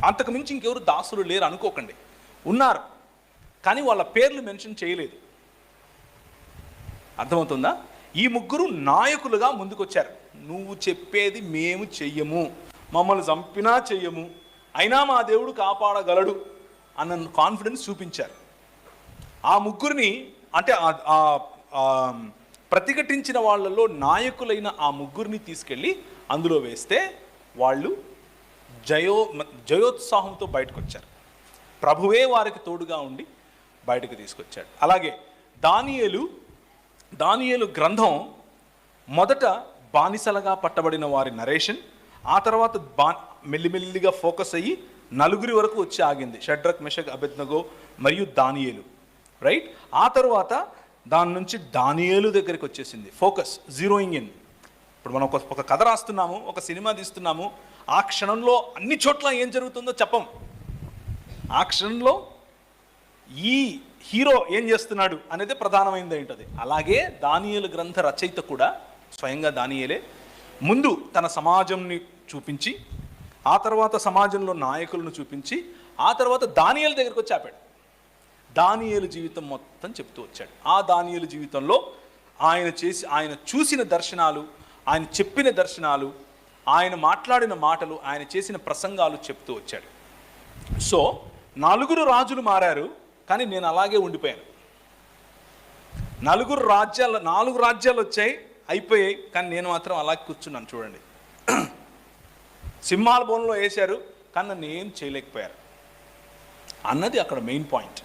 అంతకు మించి ఇంకెవరు దాసులు లేరు అనుకోకండి, ఉన్నారు, కానీ వాళ్ళ పేర్లు మెన్షన్ చేయలేదు. అర్థమవుతుందా? ఈ ముగ్గురు నాయకులుగా ముందుకొచ్చారు. నువ్వు చెప్పేది మేము చెయ్యము, మమ్మల్ని చంపినా చెయ్యము, అయినా మా దేవుడు కాపాడగలడు అన్న కాన్ఫిడెన్స్ చూపించారు. ఆ ముగ్గురిని అంటే ప్రతిఘటించిన వాళ్ళలో నాయకులైన ఆ ముగ్గురిని తీసుకెళ్ళి అందులో వేస్తే వాళ్ళు జయోత్సాహంతో బయటకు వచ్చారు. ప్రభువే వారికి తోడుగా ఉండి బయటకు తీసుకొచ్చాడు. అలాగే దానియేలు గ్రంథం మొదట బానిసలుగా పట్టబడిన వారి నరేషన్, ఆ తర్వాత మెల్లిమెల్లిగా ఫోకస్ అయ్యి 4 వరకు వచ్చి ఆగింది. షడ్రక్, మెషక్, అబేద్నెగో మరియు దానియేలు, రైట్? ఆ తర్వాత దాని నుంచి దానియేలు దగ్గరికి వచ్చేసింది ఫోకస్, జీరోయింగ్ ఇన్. ఇప్పుడు మనం ఒక కథ రాస్తున్నాము, ఒక సినిమా తీస్తున్నాము, ఆ క్షణంలో అన్ని చోట్ల ఏం జరుగుతుందో చెప్పం. ఆ క్షణంలో ఈ హీరో ఏం చేస్తున్నాడు అనేది ప్రధానమైనది ఉంటుంది. అలాగే దానియేలు గ్రంథ రచయిత కూడా స్వయంగా దానియేలే ముందు తన సమాజంని చూపించి, ఆ తర్వాత సమాజంలో నాయకులను చూపించి, ఆ తర్వాత దానియేలు దగ్గరికి వచ్చి ఆపాడు. దానియేలు జీవితం మొత్తం చెప్తూ వచ్చాడు. ఆ దానియేలు జీవితంలో ఆయన చూసిన దర్శనాలు, ఆయన చెప్పిన దర్శనాలు, ఆయన మాట్లాడిన మాటలు, ఆయన చేసిన ప్రసంగాలు చెప్తూ వచ్చాడు. సో 4 రాజులు మారారు, కానీ నేను అలాగే ఉండిపోయాను. 4 రాజ్యాలు వచ్చాయి, అయిపోయాయి, కానీ నేను మాత్రం అలాగే కూర్చున్నాను. చూడండి, సింహాల బోన్లో వేశారు, కానీ నన్ను ఏం చేయలేకపోయారు అన్నది అక్కడ మెయిన్ పాయింట్.